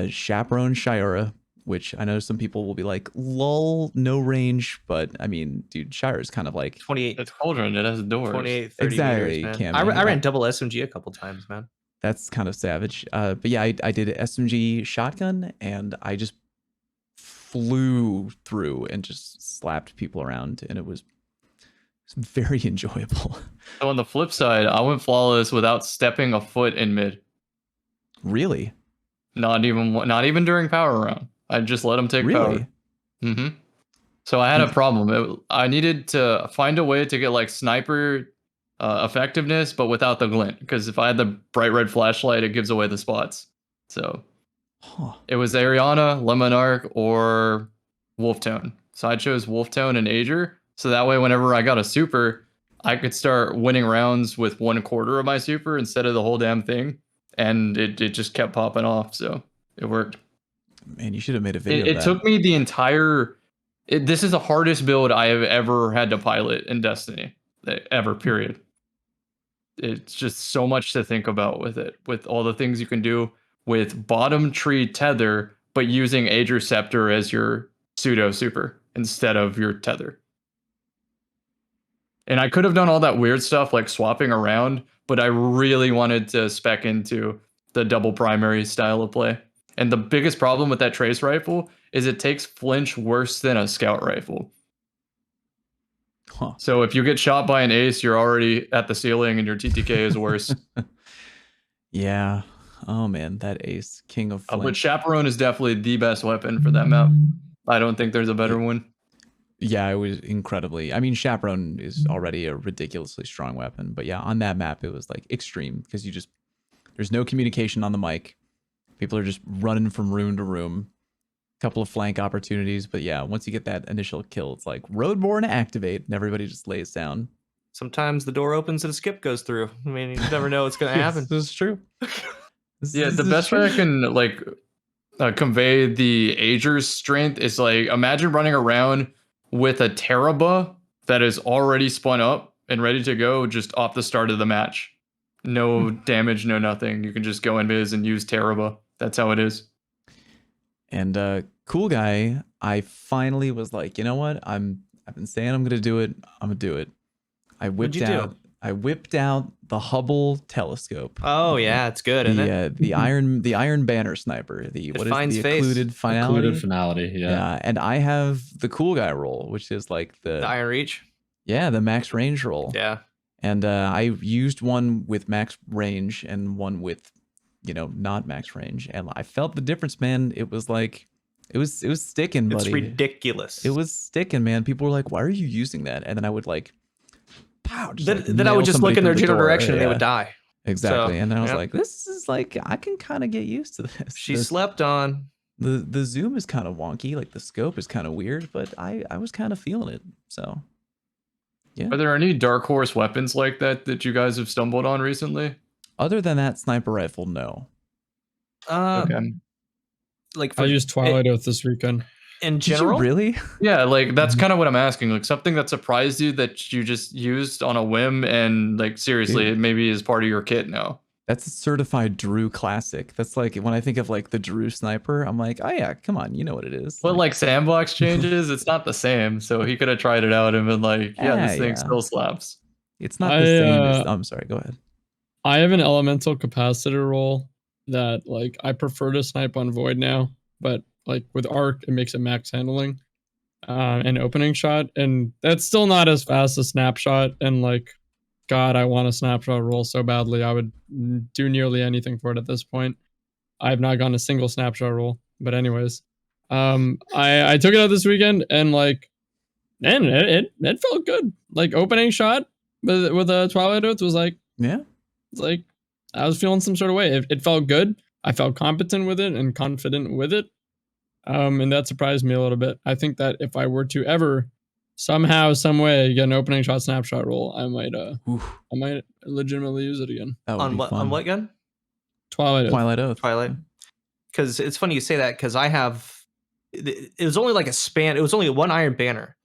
Chaperone Shira, which I know some people will be like, lol, no range, but I mean, dude, Shira is kind of like 28. It's Cauldron. It has doors. 28, 30 exactly. meters, man. I ran double SMG a couple times, man. That's kind of savage. But yeah, I did SMG shotgun and I just flew through and just slapped people around, and it was very enjoyable. So on the flip side, I went flawless without stepping a foot in mid. Really? Not even during power round. I just let him take really? power. Mm-hmm. So I had a problem. I needed to find a way to get like sniper effectiveness, but without the glint. Because if I had the bright red flashlight, it gives away the spots. So it was Ariana, Lemonarch, or Wolftone. So I chose Wolftone and Ager. So that way, whenever I got a super, I could start winning rounds with 1/4 of my super instead of the whole damn thing. And it just kept popping off. So it worked. Man, you should have made a video. It took me the entire. This is the hardest build I have ever had to pilot in Destiny, ever. Period. It's just so much to think about with it, with all the things you can do with bottom tree tether, but using Ager Scepter as your pseudo super instead of your tether. And I could have done all that weird stuff like swapping around, but I really wanted to spec into the double primary style of play. And the biggest problem with that trace rifle is it takes flinch worse than a scout rifle. Huh. So if you get shot by an ace, you're already at the ceiling and your TTK is worse. Yeah. Oh man, that ace, king of flinch. But Chaperone is definitely the best weapon for that map. I don't think there's a better one. Yeah, it was incredibly. I mean, Chaperone is already a ridiculously strong weapon, but yeah, on that map it was like extreme because there's no communication on the mic. People are just running from room to room. Couple of flank opportunities, but yeah, once you get that initial kill, it's like Roadborne activate, and everybody just lays down. Sometimes the door opens and a skip goes through. I mean, you never know what's going to happen. This is true. The best way I can like convey the Ager's strength is like imagine running around with a Teraba that is already spun up and ready to go just off the start of the match. No damage, no nothing. You can just go in biz and use Teraba. That's how it is. And cool guy, I finally was like, you know what? I've been saying I'm gonna do it. I'm gonna do it. I whipped out the Hubble telescope. Oh yeah, it's good, isn't it? The Iron Banner sniper. What is the occluded finality? Occluded finality, yeah. And I have the cool guy roll, which is like the Iron Reach. Yeah, the max range roll. Yeah. And I used one with max range and one with, not max range, and I felt the difference, man. It was like, it was sticking, buddy. It's ridiculous. It was sticking, man. People were like, "Why are you using that?" And then I would like, pow. Then I would just look in their general direction and they would die. Exactly. So, and then I was like, "This is like, I can kind of get used to this." She slept on. The zoom is kind of wonky, like the scope is kind of weird, but I was kind of feeling it. So, yeah. Are there any dark horse weapons like that you guys have stumbled on recently? Other than that sniper rifle, no. Okay. Like I used Twilight Oath this weekend. In general, really? Yeah, like that's kind of what I'm asking. Like something that surprised you that you just used on a whim, and like seriously, it maybe is part of your kit now. That's a certified Drew classic. That's like when I think of like the Drew sniper, I'm like, oh yeah, come on, you know what it is. But like sandbox changes, it's not the same. So he could have tried it out and been like, yeah, this thing still slaps. It's not the same as, I'm sorry, go ahead. I have an elemental capacitor roll that like I prefer to snipe on Void now, but like with Arc, it makes it max handling. and opening shot, and that's still not as fast as snapshot. And like, God, I want a snapshot roll so badly. I would do nearly anything for it at this point. I have not gotten a single snapshot roll, but anyways, I took it out this weekend, and like, man, it felt good. Like opening shot with a Twilight Oath was like, yeah, it's like I was feeling some sort of way. It felt good. I felt competent with it and confident with it. And that surprised me a little bit. I think that if I were to ever somehow, some way get an opening shot snapshot roll, I might legitimately use it again. On what gun? Twilight Oath. Twilight. Because it's funny you say that, because I have, it was only like a span. It was only one iron banner.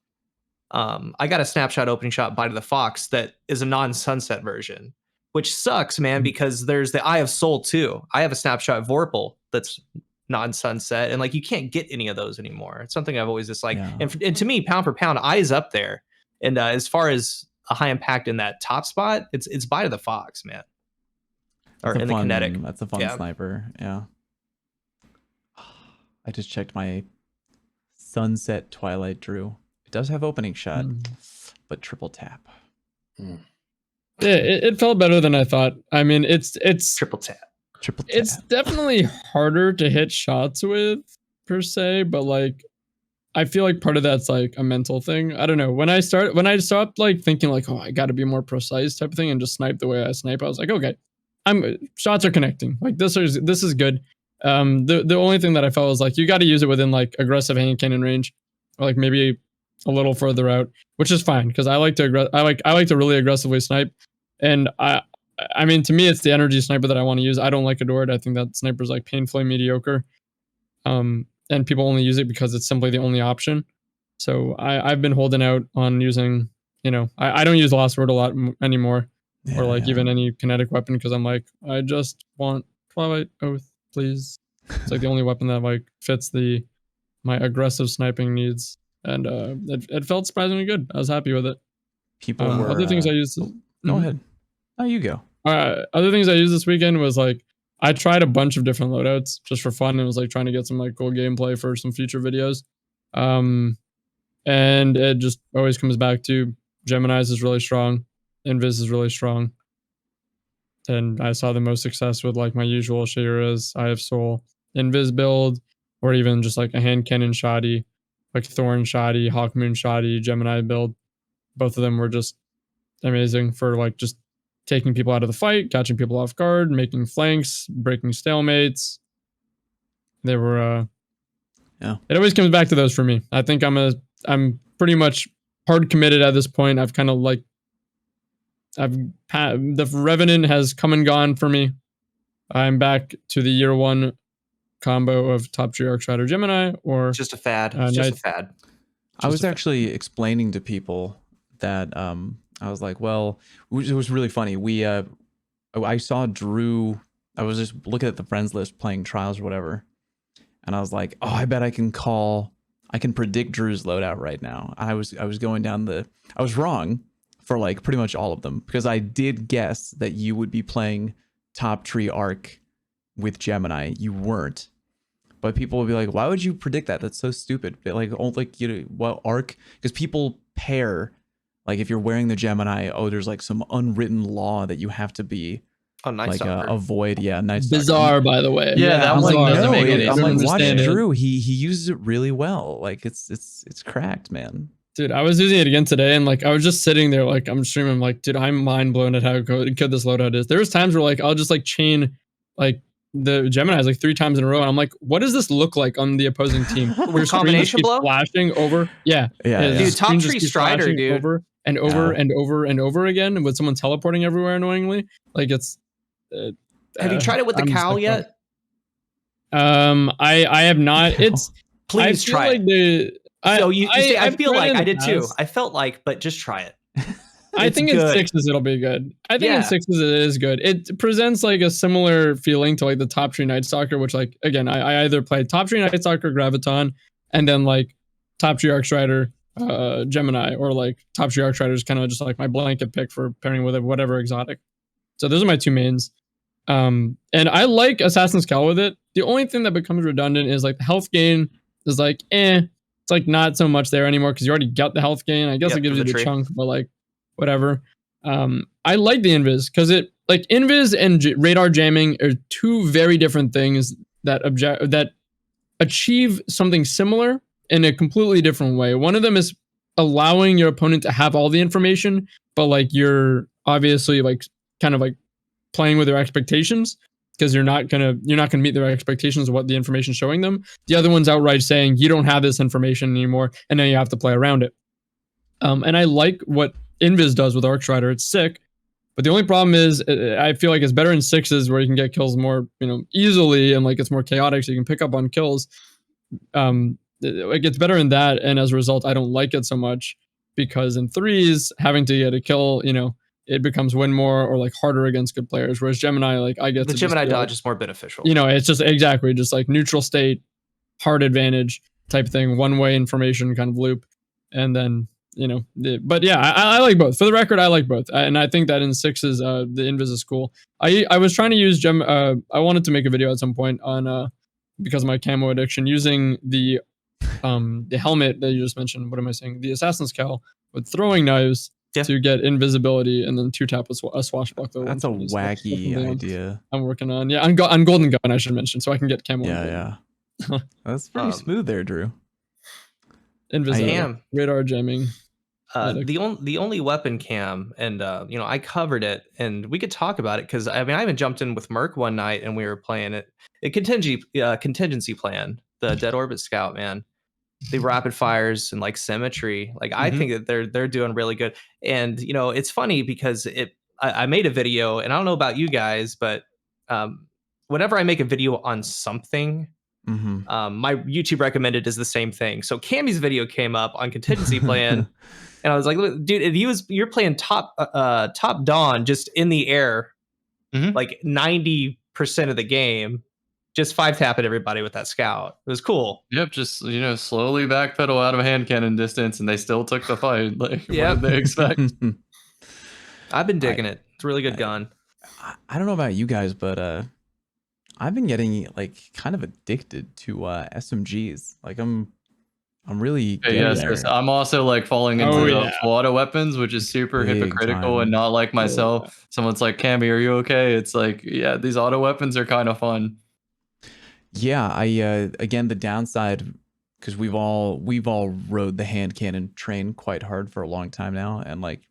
I got a snapshot opening shot Bite of the Fox that is a non-sunset version, which sucks, man, because there's the Eye of Soul too. I have a snapshot Vorpal that's non-sunset, and like you can't get any of those anymore. It's something I've always disliked. Yeah. And to me, pound for pound, Eye's up there. And as far as a high impact in that top spot, it's Bite of the Fox, man. Or in the kinetic. That's a fun sniper. Yeah. I just checked my Sunset Twilight Drew. It does have opening shot, but triple tap. Yeah, it felt better than I thought. I mean, it's triple tap. It's definitely harder to hit shots with, per se, but like I feel like part of that's like a mental thing. I don't know. When I stopped like thinking like, oh, I got to be more precise type of thing and just snipe the way I snipe, I was like, okay, shots are connecting. Like this is good. The only thing that I felt was like you got to use it within like aggressive hand cannon range, or like maybe a little further out, which is fine because I like to really aggressively snipe, and I mean, to me, it's the energy sniper that I want to use. I don't like Adored. I think that sniper's like painfully mediocre. And people only use it because it's simply the only option. So I've been holding out on using, I don't use Lost Word a lot anymore, or like even any kinetic weapon, because I'm like, I just want Twilight Oath, please. It's like the only weapon that like fits my aggressive sniping needs. And it felt surprisingly good. I was happy with it. People were other things I used. Go ahead. Oh, you go. Other things I used this weekend was like I tried a bunch of different loadouts just for fun. It was like trying to get some like cool gameplay for some future videos. And it just always comes back to Gemini's is really strong, Invis is really strong, and I saw the most success with like my usual Shira's Eye of Soul Invis build, or even just like a hand cannon shoddy, like Thorn shoddy, Hawkmoon shoddy, Gemini build. Both of them were just amazing for like just taking people out of the fight, catching people off guard, making flanks, breaking stalemates. They were it always comes back to those for me. I think I'm pretty much hard committed at this point. I've kind of like the Revenant has come and gone for me. I'm back to the year one combo of top tree Arcstrider Gemini, or just a fad. Just a fad. I was actually explaining to people that I was like, well, it was really funny. I saw Drew. I was just looking at the friends list playing trials or whatever, and I was like, oh, I bet I can predict Drew's loadout right now. I was going down I was wrong for like pretty much all of them, because I did guess that you would be playing top tree Arc with Gemini. You weren't. But people will be like, why would you predict that? That's so stupid. Like, Arc, because people pair. Like if you're wearing the Gemini, there's like some unwritten law that you have to be avoid. Yeah, Night Stalker. Bizarre, by the way. Yeah, that one doesn't make any sense. I'm like, watch Drew. He uses it really well. Like it's cracked, man. Dude, I was using it again today, and like I was just sitting there, like I'm streaming, like, dude, I'm mind blown at how good this loadout is. There was times where like I'll just like chain like the Gemini's like 3 times in a row, and I'm like, what does this look like on the opposing team? Where combination blow flashing over, yeah. Dude, top tree Strider, dude. Over and over and over and over again with someone teleporting everywhere annoyingly. Like it's have you tried it with the cowl yet? I have not. It's please try like it. I feel like I did too. I felt like, but just try it. I think in 6s it'll be good. I think in 6s it is good. It presents like a similar feeling to like the top tree Night Stalker, which like again I either play top tree Night Stalker Graviton and then like top tree Arcstrider Gemini, or like top tree Arcstrider is kind of just like my blanket pick for pairing with whatever exotic. So those are my 2 mains. And I like Assassin's Cowl with it. The only thing that becomes redundant is like the health gain is like it's like not so much there anymore because you already got the health gain. I guess it gives you the chunk, but like whatever. I like the invis because it like invis and radar jamming are two very different things that achieve something similar in a completely different way. One of them is allowing your opponent to have all the information, but like you're obviously like kind of like playing with their expectations because you're not gonna meet their expectations of what the information is showing them. The other one's outright saying you don't have this information anymore, and then you have to play around it. And I like what Invis does with Arcstrider. It's sick, but the only problem is I feel like it's better in 6s where you can get kills more, easily, and like it's more chaotic, so you can pick up on kills. It gets better in that, and as a result, I don't like it so much because in 3s, having to get a kill, it becomes win more or like harder against good players. Whereas Gemini, like I get the Gemini dodge is more beneficial. It's just exactly just like neutral state, hard advantage type thing, one way information kind of loop, and then. But yeah, I like both. For the record, I like both, and I think that in 6s, the invis is cool. I was trying to use I wanted to make a video at some point on because of my camo addiction, using the helmet that you just mentioned. What am I saying? The assassin's cowl with throwing knives to get invisibility, and then 2-tap a swashbuckler. That's a wacky idea. I'm working on on Golden Gun, I should mention, so I can get camo. Yeah. That's pretty smooth there, Drew. Invisible radar jamming. The only weapon cam, and I covered it, and we could talk about it because I even jumped in with Merc one night and we were playing it. A contingency plan, the Dead Orbit Scout, man. The rapid fires and like symmetry, like I think that they're doing really good. And it's funny because I made a video, and I don't know about you guys, but whenever I make a video on something. My YouTube recommended is the same thing. So Cammy's video came up on contingency plan, and I was like, "Look, dude, if you're playing top Dawn just in the air, like 90% of the game, just 5-tapping everybody with that scout. It was cool." Yep, just slowly backpedal out of hand cannon distance, and they still took the fight. Like, what did they expect? I've been digging it. It's a really good gun. I don't know about you guys, but I've been getting like kind of addicted to SMGs. Like I'm really there. I'm also like falling into the auto weapons, which is super hypocritical and not like myself. Someone's like, "Cammy, are you okay?" It's like, yeah, these auto weapons are kind of fun. Yeah, I again, the downside, because we've all rode the hand cannon train quite hard for a long time now, and like.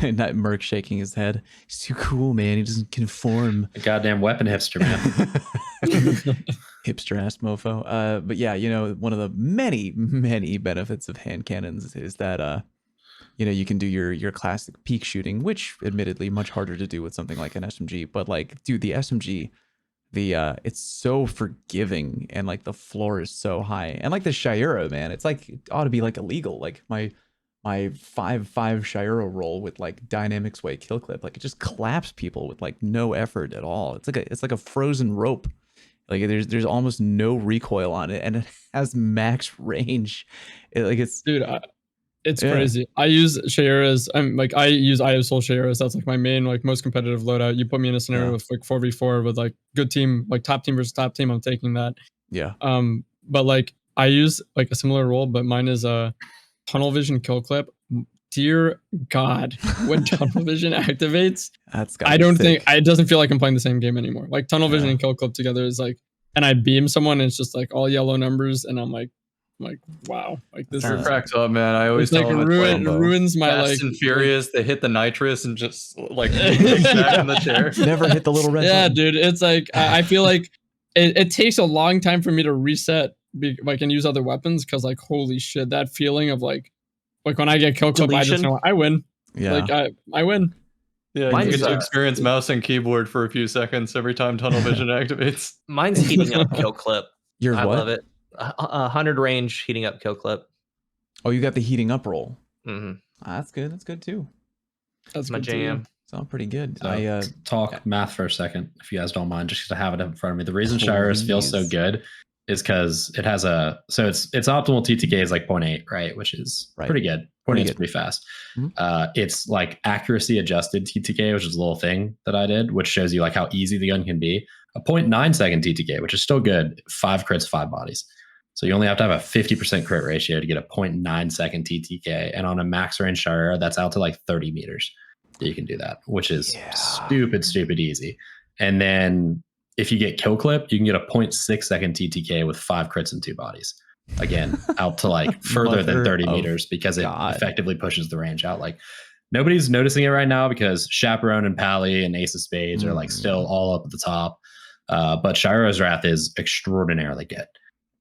And that Merc shaking his head. He's too cool, man. He doesn't conform. A goddamn weapon hipster, man. Hipster ass mofo. But yeah, one of the many benefits of hand cannons is that you can do your classic peak shooting, which admittedly much harder to do with something like an SMG. But like, dude, the SMG, it's so forgiving, and like the floor is so high, and like the Shira, man, it's like it ought to be like illegal. Like my 5.5 Shira roll with like dynamic sway kill clip, like it just claps people with like no effort at all. It's like a frozen rope. Like there's almost no recoil on it, and it has max range. It's crazy. I use Shiras. I use Eye of Soul Shiras. That's like my main, like most competitive loadout. You put me in a scenario with like 4v4 with like good team, like top team versus top team, I'm taking that. Yeah. But like I use like a similar role, but mine is tunnel vision kill clip. Dear God, when tunnel vision activates, it doesn't feel like I'm playing the same game anymore. Like tunnel vision and kill clip together is like, and I beam someone and it's just like all yellow numbers, and I'm like wow, like this cracks up, man. I always like ruins my Fast and Furious. They hit the nitrous and just like back in the chair. Never hit the little red. Yeah, dude, it's like I feel like it takes a long time for me to reset. Like and use other weapons, because like holy shit, that feeling of like when I get kill clip, I just know I win. Yeah, like I win. Yeah, you get to experience mouse and keyboard for a few seconds every time tunnel vision activates. Mine's heating up kill clip. I love it. 100 range heating up kill clip. Oh, you got the heating up roll. That's good. That's good too. That's my jam. It's all pretty good. So, talk math for a second, if you guys don't mind, just to have it in front of me. The reason Shiras feels so good is because it has its optimal TTK is like 0.8, right? Which is pretty good. 0.8 is pretty fast. It's like accuracy adjusted TTK, which is a little thing that I did, which shows you like how easy the gun can be. A 0.9 second TTK, which is still good. 5 crits, 5 bodies. So you only have to have a 50% crit ratio to get a 0.9 second TTK. And on a max range Shirera, that's out to like 30 meters that you can do that, which is stupid easy. And then if you get kill clip, you can get a 0.6 second TTK with 5 crits and 2 bodies. Again, out to like further than 30 meters because it effectively pushes the range out. Like nobody's noticing it right now because Chaperone and Pally and Ace of Spades are like still all up at the top. But Shirera's Wrath is extraordinarily good.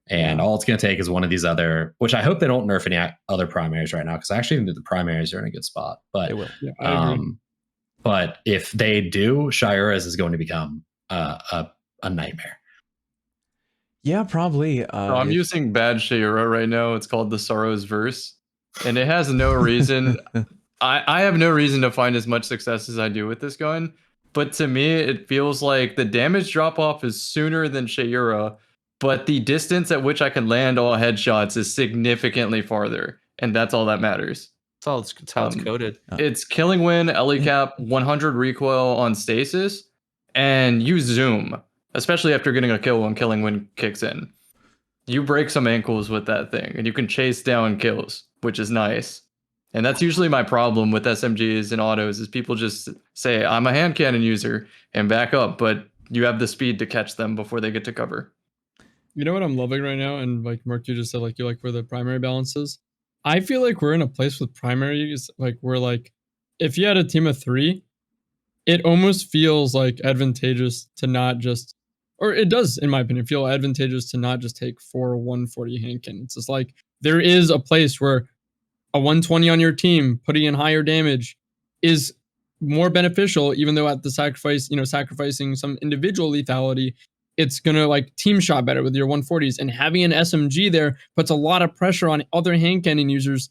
And all it's going to take is one of these other, which I hope they don't nerf any other primaries right now, because I actually think that the primaries are in a good spot. But they will. Yeah, I agree. But if they do, Shirera's is going to become a nightmare. Yeah, probably. So I'm using bad Shayura right now. It's called the Sorrow's Verse, and it has no reason. I have no reason to find as much success as I do with this gun. But to me, it feels like the damage drop off is sooner than Shayura, but the distance at which I can land all headshots is significantly farther, and that's all that matters. That's how it's coded. It's Killing Wind, Ellie Cap, 100 recoil on stasis, and you zoom, especially after getting a kill when Killing Wind kicks in. You break some ankles with that thing, and you can chase down kills, which is nice. And that's usually my problem with SMGs and autos, is people just say, I'm a hand cannon user, and back up, but you have the speed to catch them before they get to cover. You know what I'm loving right now? And like Mark, you just said, like, you like where the primary balance is. I feel like we're in a place with primaries, like, where, like, if you had a team of 3, it almost feels like advantageous to not just, or it does, in my opinion, feel advantageous to not just take 4 140 hand cannons. It's like there is a place where a 120 on your team putting in higher damage is more beneficial, even though at the sacrificing some individual lethality, it's gonna like team shot better with your 140s. And having an SMG there puts a lot of pressure on other hand cannon users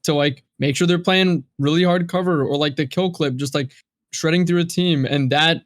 to like make sure they're playing really hard cover, or like the kill clip, just like shredding through a team. And that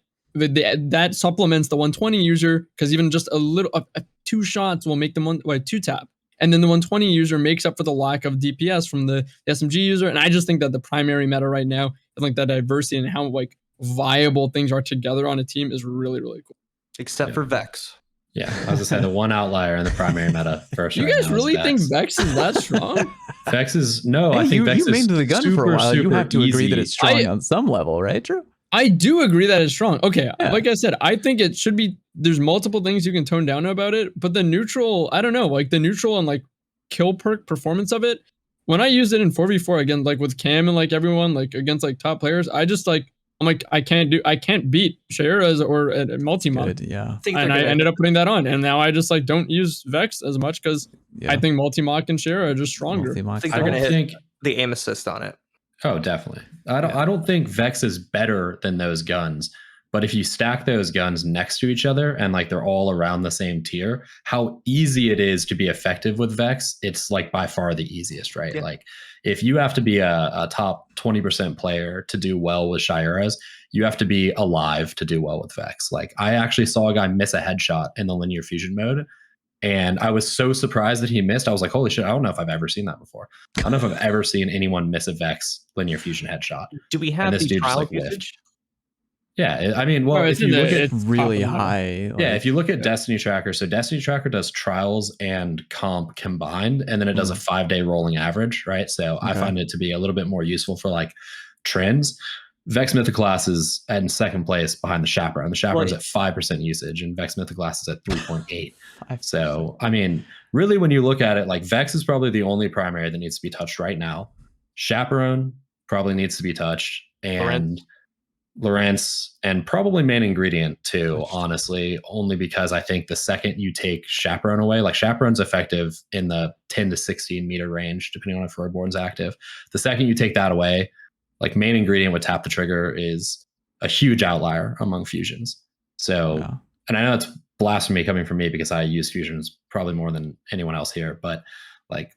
supplements the 120 user, because even just a 2 shots will make them 2 tap. And then the 120 user makes up for the lack of DPS from the SMG user. And I just think that the primary meta right now, and like that diversity and how like viable things are together on a team is really, really cool. Except for Vex. Yeah, I was gonna say the one outlier in the primary meta first. You guys really think Vex is that strong? Vex is no. Hey, I think Vex you is mained the gun for a while. You have to agree that it's strong on some level, right, Drew? I do agree that it's strong. Okay, like I said, I think it should be. There's multiple things you can tone down about it, but the neutral, I don't know, like the neutral and like kill perk performance of it. When I use it in 4v4 again, like with Cam and like everyone, like against like top players, I just like. I'm like, I can't beat Shayura's or multi-mod. Yeah. And I ended up putting that on. And now I just like don't use Vex as much because I think multi-mod and Shayura are just stronger. I think they're going to hit the aim assist on it. Oh, definitely. I don't think Vex is better than those guns. But if you stack those guns next to each other and like they're all around the same tier, how easy it is to be effective with Vex, it's like by far the easiest, right? Yeah. Like if you have to be a top 20% player to do well with Shayura's, you have to be alive to do well with Vex. Like I actually saw a guy miss a headshot in the linear fusion mode, and I was so surprised that he missed. I was like, holy shit, I don't know if I've ever seen that before. I don't know if I've ever seen anyone miss a Vex linear fusion headshot. Do we have the trial usage? Yeah, I mean, well, if you look at really high, yeah, if you look at Destiny Tracker, so Destiny Tracker does trials and comp combined, and then it does a 5-day rolling average, right? So I find it to be a little bit more useful for like trends. Vex Mythoclast is in second place behind the Chaperone. The Chaperone's at 5% usage, and Vex Mythoclast is at 3.8. So, I mean, really, when you look at it, like Vex is probably the only primary that needs to be touched right now. Chaperone probably needs to be touched, and Lawrence, and probably main ingredient too, honestly, only because I think the second you take Chaperone away, like Chaperone's effective in the 10 to 16 meter range, depending on if Roadborne's active. The second you take that away, like main ingredient would tap the trigger is a huge outlier among fusions. So, and I know it's blasphemy coming from me because I use fusions probably more than anyone else here, but like,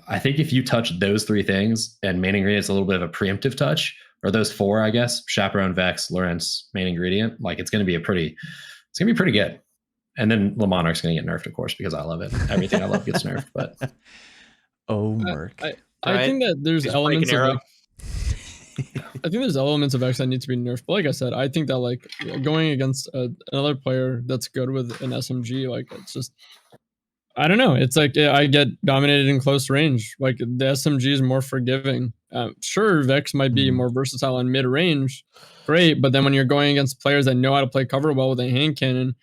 I think if you touch those 3 things, and main ingredient is a little bit of a preemptive touch, or those 4, I guess, Chaperone, Vex, Lawrence, main ingredient, like it's going to be pretty good. And then Le Monarch's going to get nerfed, of course, because I love it. Everything I love gets nerfed. But Merc. I think that there's elements of like, I think there's elements of X that need to be nerfed. But like I said, I think that like going against another player that's good with an SMG, like it's just, I don't know. It's like I get dominated in close range. Like the SMG is more forgiving. Sure, Vex might be more versatile in mid range, great. But then when you're going against players that know how to play cover well with a hand cannon,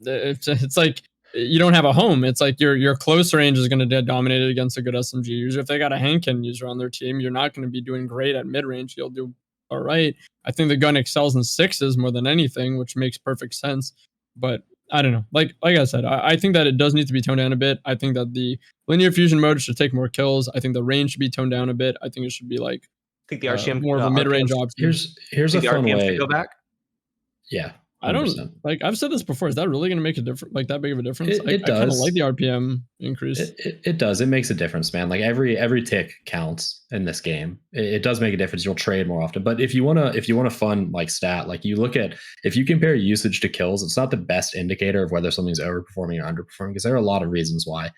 it's like you don't have a home. It's like your close range is going to get dominated against a good SMG user. If they got a hand cannon user on their team, you're not going to be doing great at mid range. You'll do all right. I think the gun excels in 6s more than anything, which makes perfect sense. But I don't know. Like I said, I think that it does need to be toned down a bit. I think that the linear fusion mode should take more kills. I think the range should be toned down a bit. I think it should be like I think the RCM more of a mid-range option. Here's a fun way to go back. Yeah. 100%. I don't like. I've said this before. Is that really going to make a difference? Like that big of a difference? It does. I kind of like the RPM increase. It does. It makes a difference, man. Like every tick counts in this game. It does make a difference. You'll trade more often. But if you want a fun like stat, like you look at if you compare usage to kills, it's not the best indicator of whether something's overperforming or underperforming because there are a lot of reasons why.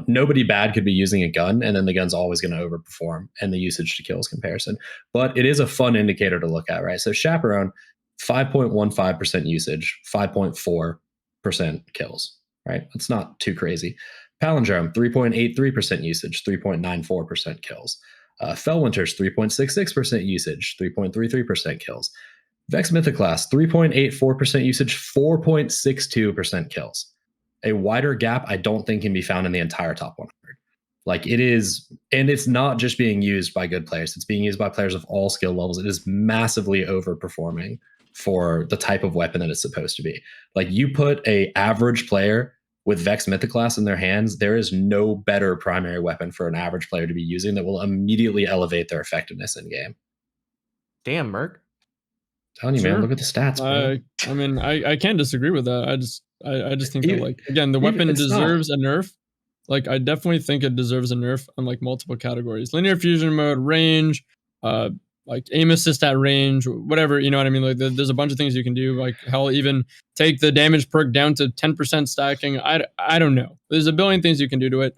Nobody bad could be using a gun, and then the gun's always going to overperform in the usage to kills comparison. But it is a fun indicator to look at, right? So Chaperone. 5.15% usage, 5.4% kills, right? That's not too crazy. Palindrome, 3.83% usage, 3.94% kills. Fellwinter's 3.66% usage, 3.33% kills. Vex Mythoclast, 3.84% usage, 4.62% kills. A wider gap I don't think can be found in the entire top 100. Like it is, and it's not just being used by good players. It's being used by players of all skill levels. It is massively overperforming for the type of weapon that it's supposed to be. Like you put a average player with Vex Mythoclast in their hands, there is no better primary weapon for an average player to be using that will immediately elevate their effectiveness in game. Damn, Merc. Telling you, man, look at the stats, bro. I mean, I can't disagree with that. I just think that like again, the weapon deserves a nerf. Like I definitely think it deserves a nerf on like multiple categories. Linear fusion mode, range, like aim assist at range, whatever, you know what I mean? Like there's a bunch of things you can do. Like hell, even take the damage perk down to 10% stacking. I don't know. There's a billion things you can do to it.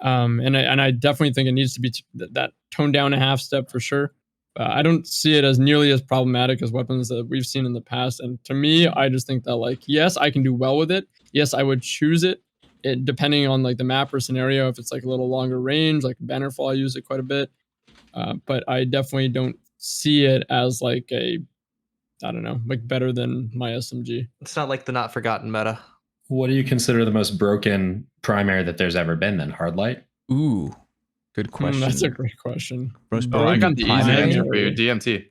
And I definitely think it needs to be that toned down a half step for sure. I don't see it as nearly as problematic as weapons that we've seen in the past. And to me, I just think that like, yes, I can do well with it. Yes, I would choose it. Depending on like the map or scenario, if it's like a little longer range, like Bannerfall, I use it quite a bit. But I definitely don't see it as like I don't know, like better than my SMG. It's not like the not forgotten meta. What do you consider the most broken primary that there's ever been then? Hardlight? Ooh, good question. That's a great question. I got the easy answer for you, DMT.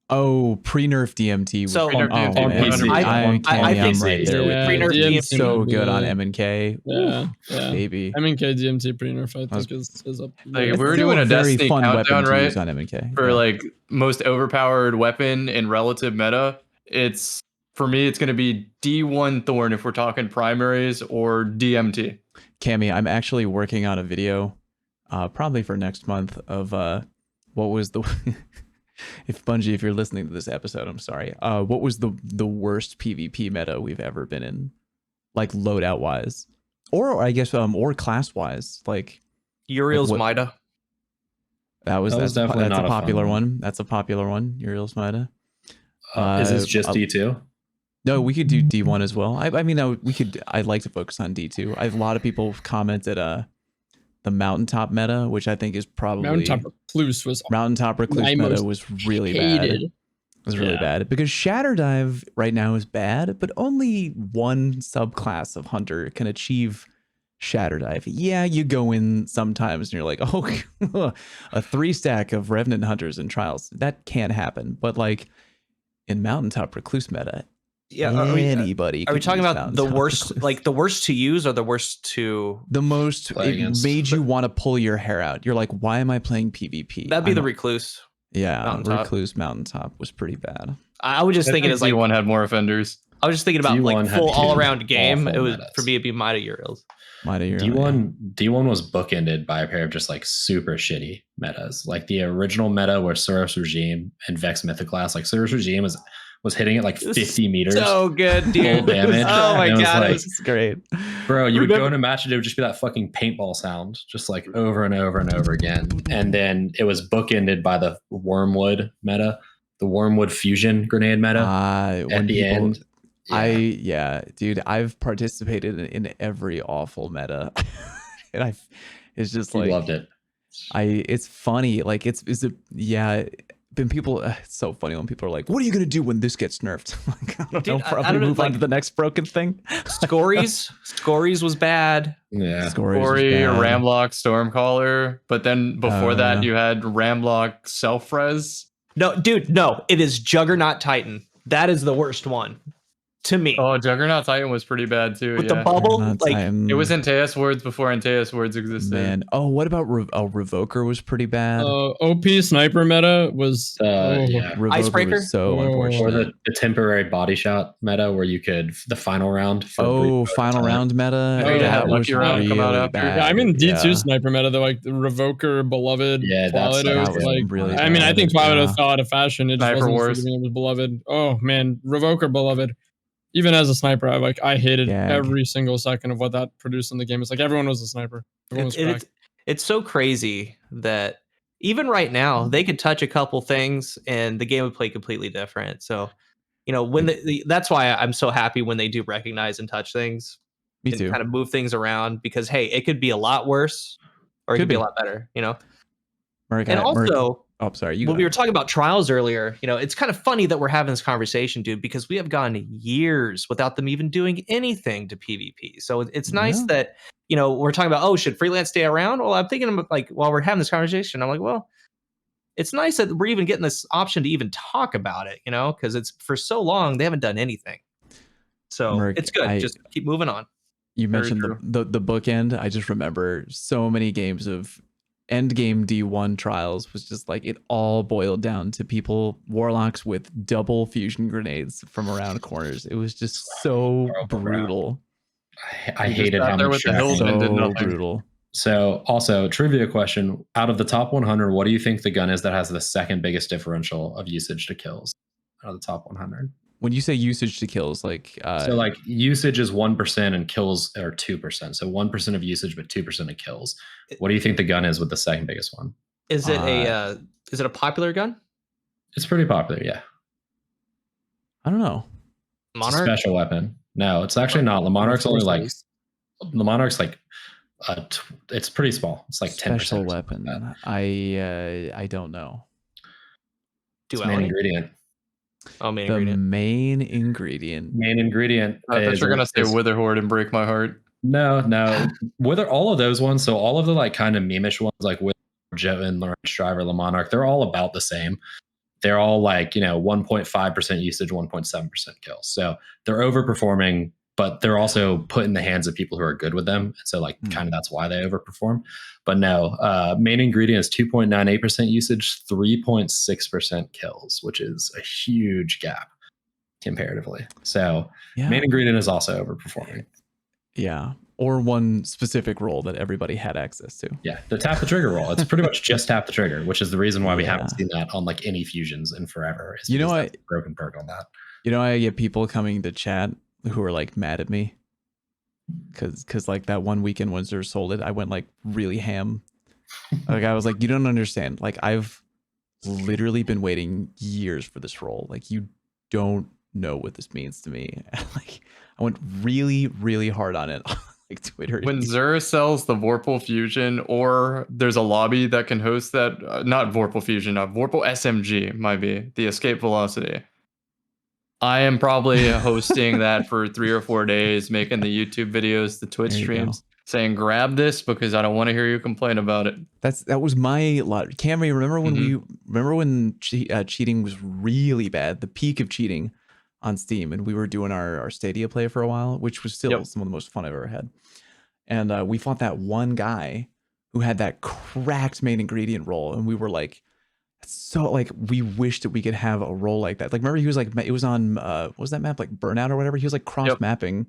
Oh, pre-nerf DMT. Was So on PC. I think I'm right there with pre-nerf you. DMT It's so good on M&K. Yeah, Baby. M&K DMT pre-nerf I think is up. Like, we were doing a very Destiny fun countdown, weapon to right? use on M&K. For like most overpowered weapon in relative meta, it's for me it's going to be D1 Thorn if we're talking primaries, or DMT. Cammy, I'm actually working on a video, probably for next month, of what was the if Bungie, if you're listening to this episode, I'm sorry. What was the worst PvP meta we've ever been in, like loadout wise, or I guess or class wise, like Uriel's Mida. That's definitely not a popular one. one. That's a popular one. Uriel's Mida. Is this just D2? No, we could do D1 as well. I mean, we could. I'd like to focus on D2. A lot of people have commented the mountaintop meta, which I think is probably Mountaintop Recluse was meta was really bad. It was really bad because Shatter Dive right now is bad, but only one subclass of Hunter can achieve Shatter Dive. Yeah, you go in sometimes and you're like, oh, a 3-stack of Revenant Hunters in Trials. That can't happen. But like in Mountaintop Recluse meta, anybody. Are we talking about the worst, Recluse. like the worst to use or the worst to? The most, it made you want to pull your hair out. You're like, why am I playing PvP? That'd be the Recluse. Yeah, Mountaintop. Recluse Mountaintop was pretty bad. I was just thinking it's like D1 had more offenders. I was just thinking about like full all around game. It was metas. for me. It'd be Mida Uriels. D1 was bookended by a pair of just like super shitty metas. Like the original meta where Suros Regime and Vex Mythoclast, like Suros Regime was hitting it like 50 meters. So good, dude. Full damage. Oh my god, like, it was great. Bro, you would go in a match and it would just be that fucking paintball sound, just like over and over and over again. And then it was bookended by the Wormwood meta, the Wormwood fusion grenade meta at the end. Dude, I've participated in every awful meta, and it's just like loved it. It's funny, like Then people, it's so funny when people are like, "What are you gonna do when this gets nerfed?" Like, I don't know. Probably move on to the next broken thing. Scories was bad. Yeah, Scory, Ramlock, Stormcaller, but then before that you had Ramlock Self-Res. No, dude, no, it is Juggernaut Titan. That is the worst one. To me. Oh, Juggernaut Titan was pretty bad too. With the bubble, it was Antaeus Words before Antaeus Words existed. Man, what about Revoker was pretty bad. OP sniper meta was Icebreaker was so unfortunate. Or the temporary body shot meta where you could the final round. Final round meta. That was really bad. Yeah, I'm in D2 sniper meta though, like the Revoker, Beloved, that like really I mean, I think Flamido fell out of fashion. It just Sniper wasn't for me. It was Beloved. Oh man, Revoker, Beloved. Even as a sniper, I hated every single second of what that produced in the game. It's like everyone was a sniper. It's so crazy that even right now they could touch a couple things and the game would play completely different. So, when that's why I'm so happy when they do recognize and touch things. Me too. Kind of move things around because hey, it could be a lot worse or it could be a lot better. Oh, sorry. When we were talking about trials earlier, it's kind of funny that we're having this conversation, dude, because we have gone years without them even doing anything to PvP. So it's nice that, we're talking about, should Freelance stay around? Well, I'm thinking like while we're having this conversation, I'm like, well, it's nice that we're even getting this option to even talk about it, because it's for so long, they haven't done anything. So it's good. Just keep moving on. You mentioned the bookend. I just remember so many games of endgame D1 trials was just like it all boiled down to warlocks with double fusion grenades from around corners. It was just so brutal. I hated how much so brutal. So also trivia question, out of the top 100, what do you think the gun is that has the second biggest differential of usage to kills out of the top 100? When you say usage to kills, so usage is 1% and kills are 2%. So 1% of usage, but 2% of kills. What do you think the gun is with the second biggest one? Is it a popular gun? It's pretty popular, yeah. I don't know. Monarch? It's a special weapon. No, it's actually not. The Monarch's only the Monarch's it's pretty small. It's like 10%. Special weapon. I don't know. Main ingredient. Oh, main ingredient. Main ingredient. Main ingredient. I thought you're gonna say Witherhoard and break my heart. No. All of those ones. So all of the kind of meme-ish ones like Witherhoard, Jotun, Lawrence Driver, Le Monarch, they're all about the same. They're all 1.5% usage, 1.7% kills. So they're overperforming, but they're also put in the hands of people who are good with them. So kind of that's why they overperform. But no, main ingredient is 2.98% usage, 3.6% kills, which is a huge gap comparatively. So main ingredient is also overperforming. Yeah. Or one specific role that everybody had access to. Yeah, the tap the trigger roll. It's pretty much just tap the trigger, which is the reason why we haven't seen that on any fusions in forever. Broken perk on that. I get people coming to chat who are mad at me because that one weekend when Zer sold it, I went really ham. I was like, you don't understand. I've literally been waiting years for this role. You don't know what this means to me. I went really, really hard on it. Twitter. When Zer sells the Vorpal Fusion, or there's a lobby that can host that, not Vorpal Fusion, Vorpal SMG might be the escape velocity. I am probably hosting that for 3 or 4 days, making the YouTube videos, the Twitch streams, saying grab this because I don't want to hear you complain about it. That was my lot. Camry, remember when cheating was really bad, the peak of cheating on Steam, and we were doing our Stadia play for a while, which was still some of the most fun I've ever had. And we fought that one guy who had that cracked main ingredient role, and we were we wished that we could have a role like that. Remember he was it was on what was that map, Burnout or whatever? He was cross mapping,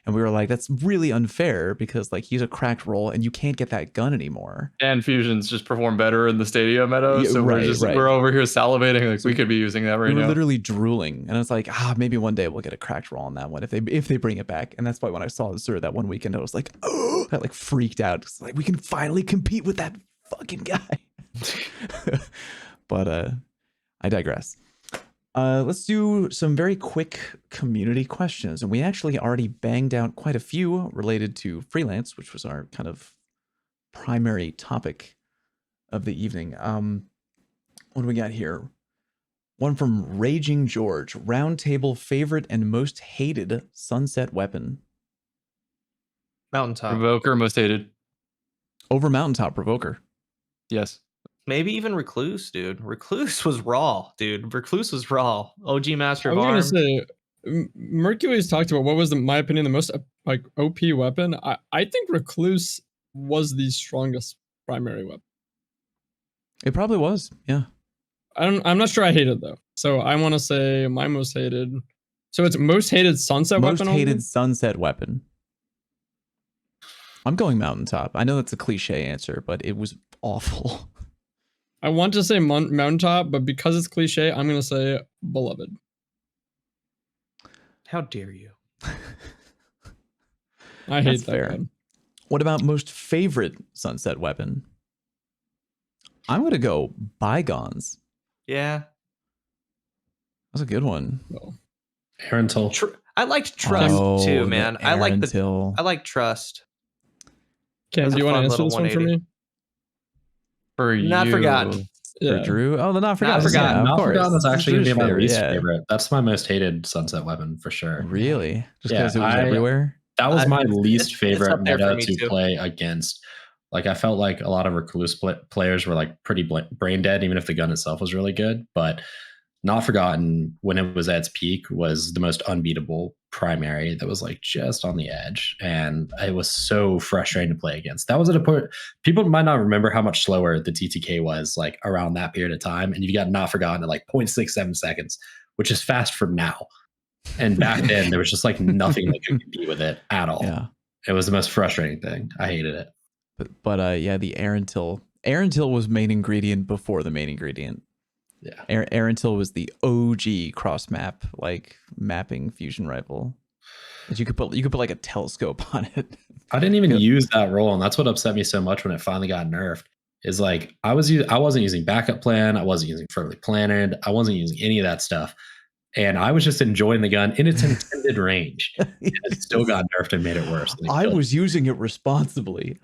and we were like, that's really unfair because he's a cracked role and you can't get that gun anymore. And fusions just perform better in the Stadia meta, so we're over here salivating we could be using that right now. We were literally drooling, and it's maybe one day we'll get a cracked role on that one if they bring it back. And that's why when I saw Zer that one weekend, I was like, oh, I freaked out. It's we can finally compete with that fucking guy. But I digress. Let's do some very quick community questions. And we actually already banged out quite a few related to Freelance, which was our kind of primary topic of the evening. What do we got here? One from Raging George. Roundtable favorite and most hated sunset weapon. Mountaintop. Provoker, most hated. Over Mountaintop, Provoker. Yes. Maybe even Recluse, dude. Recluse was raw, dude. Recluse was raw. OG Master of I Arms. was gonna say, Mercury's talked about what was, my opinion, the most like OP weapon. I think Recluse was the strongest primary weapon. It probably was, yeah. I'm not sure I hate it though. So I want to say my most hated. So it's most hated sunset weapon. Most hated sunset weapon. I'm going Mountaintop. I know that's a cliche answer, but it was awful. I want to say Mountaintop, but because it's cliche, I'm going to say Beloved. How dare you? I hate That's that fair. one. What about most favorite sunset weapon? I'm going to go Bygones. Yeah. That's a good one. No. Arentil. I liked Trust too, man. I Arantil. like Trust. Cam, That's do a you want fun to answer little this one for 180. me? For Not you. forgotten. For Yeah. Drew. Oh, the Not Forgotten. Forgotten. Yeah, of Not course. Forgotten is This actually going to Drew's be my least yeah. favorite. That's my most hated sunset weapon for sure. Really? Just Yeah, because it was I- everywhere? That was my It's least up favorite there for meta me to too. play against. Like I felt like a lot of Recluse players were like pretty brain dead, even if the gun itself was really good. But Not Forgotten, when it was at its peak, was the most unbeatable primary that was like just on the edge, and it was so frustrating to play against. That was at a point people might not remember how much slower the TTK was like around that period of time, and you got Not Forgotten at like 0.67 seconds, which is fast for now. And back then, there was just like nothing that could compete with it at all. Yeah. It was the most frustrating thing. I hated it. But yeah, the Arantil. Arantil was main ingredient before the main ingredient. Yeah. Arantil was the OG cross map, like mapping fusion rifle. That you could put like a telescope on it. I didn't even use that role, and that's what upset me so much when it finally got nerfed. Is like I wasn't using backup plan, I wasn't using firmly planted, I wasn't using any of that stuff. And I was just enjoying the gun in its intended range. And it still got nerfed and made it worse. I was using it responsibly.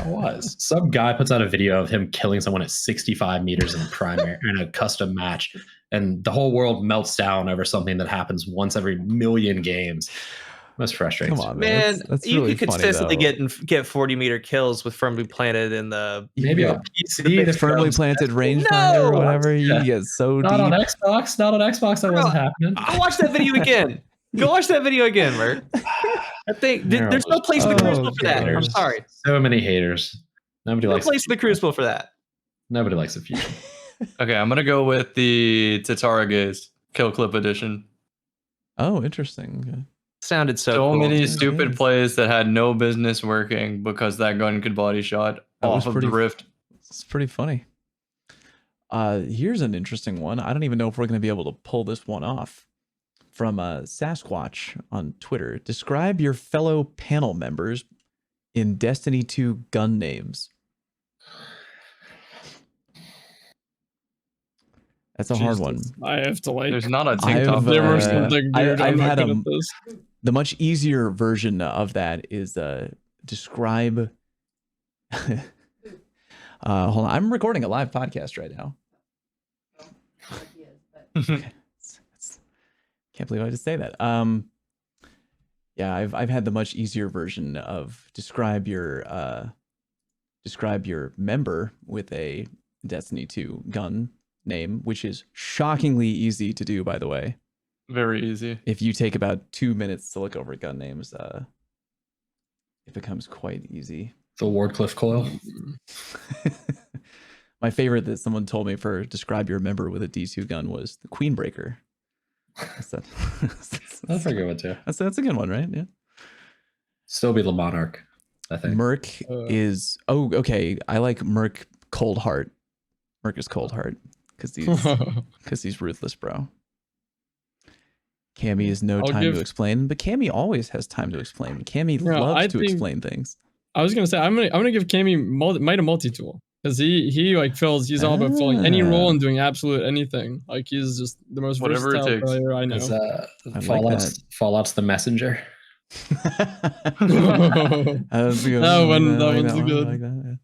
I was. Some guy puts out a video of him killing someone at 65 meters in a primary in a custom match, and the whole world melts down over something that happens once every million games. Most frustrating. Come on, Man, that's you really could funny, consistently though. get 40-meter kills with firmly planted in the Maybe on PC, the firmly planted rangefinder or whatever. You can get so not deep. on Xbox. Not on Xbox. That wasn't happening. Go watch that video again. Go watch that video again, Mert. I think there's no place in the Crucible for that. I'm sorry. So many haters. Nobody No likes. place in the Crucible for that. Nobody likes the fusion. Okay, I'm gonna go with the Tatara Gaze Kill Clip Edition. Oh, interesting. Okay. Sounded so So cool. many It stupid is. plays that had no business working because that gun could body shot That was off of pretty- the rift. It's pretty funny. Here's an interesting one. I don't even know if we're going to be able to pull this one off. From Sasquatch on Twitter. Describe your fellow panel members in Destiny 2 gun names. That's a hard one. I have to like. There's not a TikTok. I've, There uh, was something, dude. I've I'm not had good a- at this. The much easier version of that is describe. Hold on, I'm recording a live podcast right now. Okay. Can't believe I just say that. Yeah, I've had the much easier version of describe your member with a Destiny 2 gun name, which is shockingly easy to do, by the way. Very easy. If you take about 2 minutes to look over gun names, it becomes quite easy. The Wardcliffe coil. My favorite that someone told me for describe your member with a D2 gun was the Queenbreaker. That's That's a good one too. That's a good one, right? Yeah. Still be the Monarch, I think. Merc is okay. I like Merc Cold Heart. Merc is Cold Heart because he's ruthless, bro. Cammy has no time to explain, but Cammy always has time to explain. Cammy loves to explain things. I was gonna say I'm gonna give Cammy Might a multi-tool. Because he like fills, he's all about filling any role and doing absolute anything. Like he's just the most versatile player I know. Fallout's the messenger. That one's good.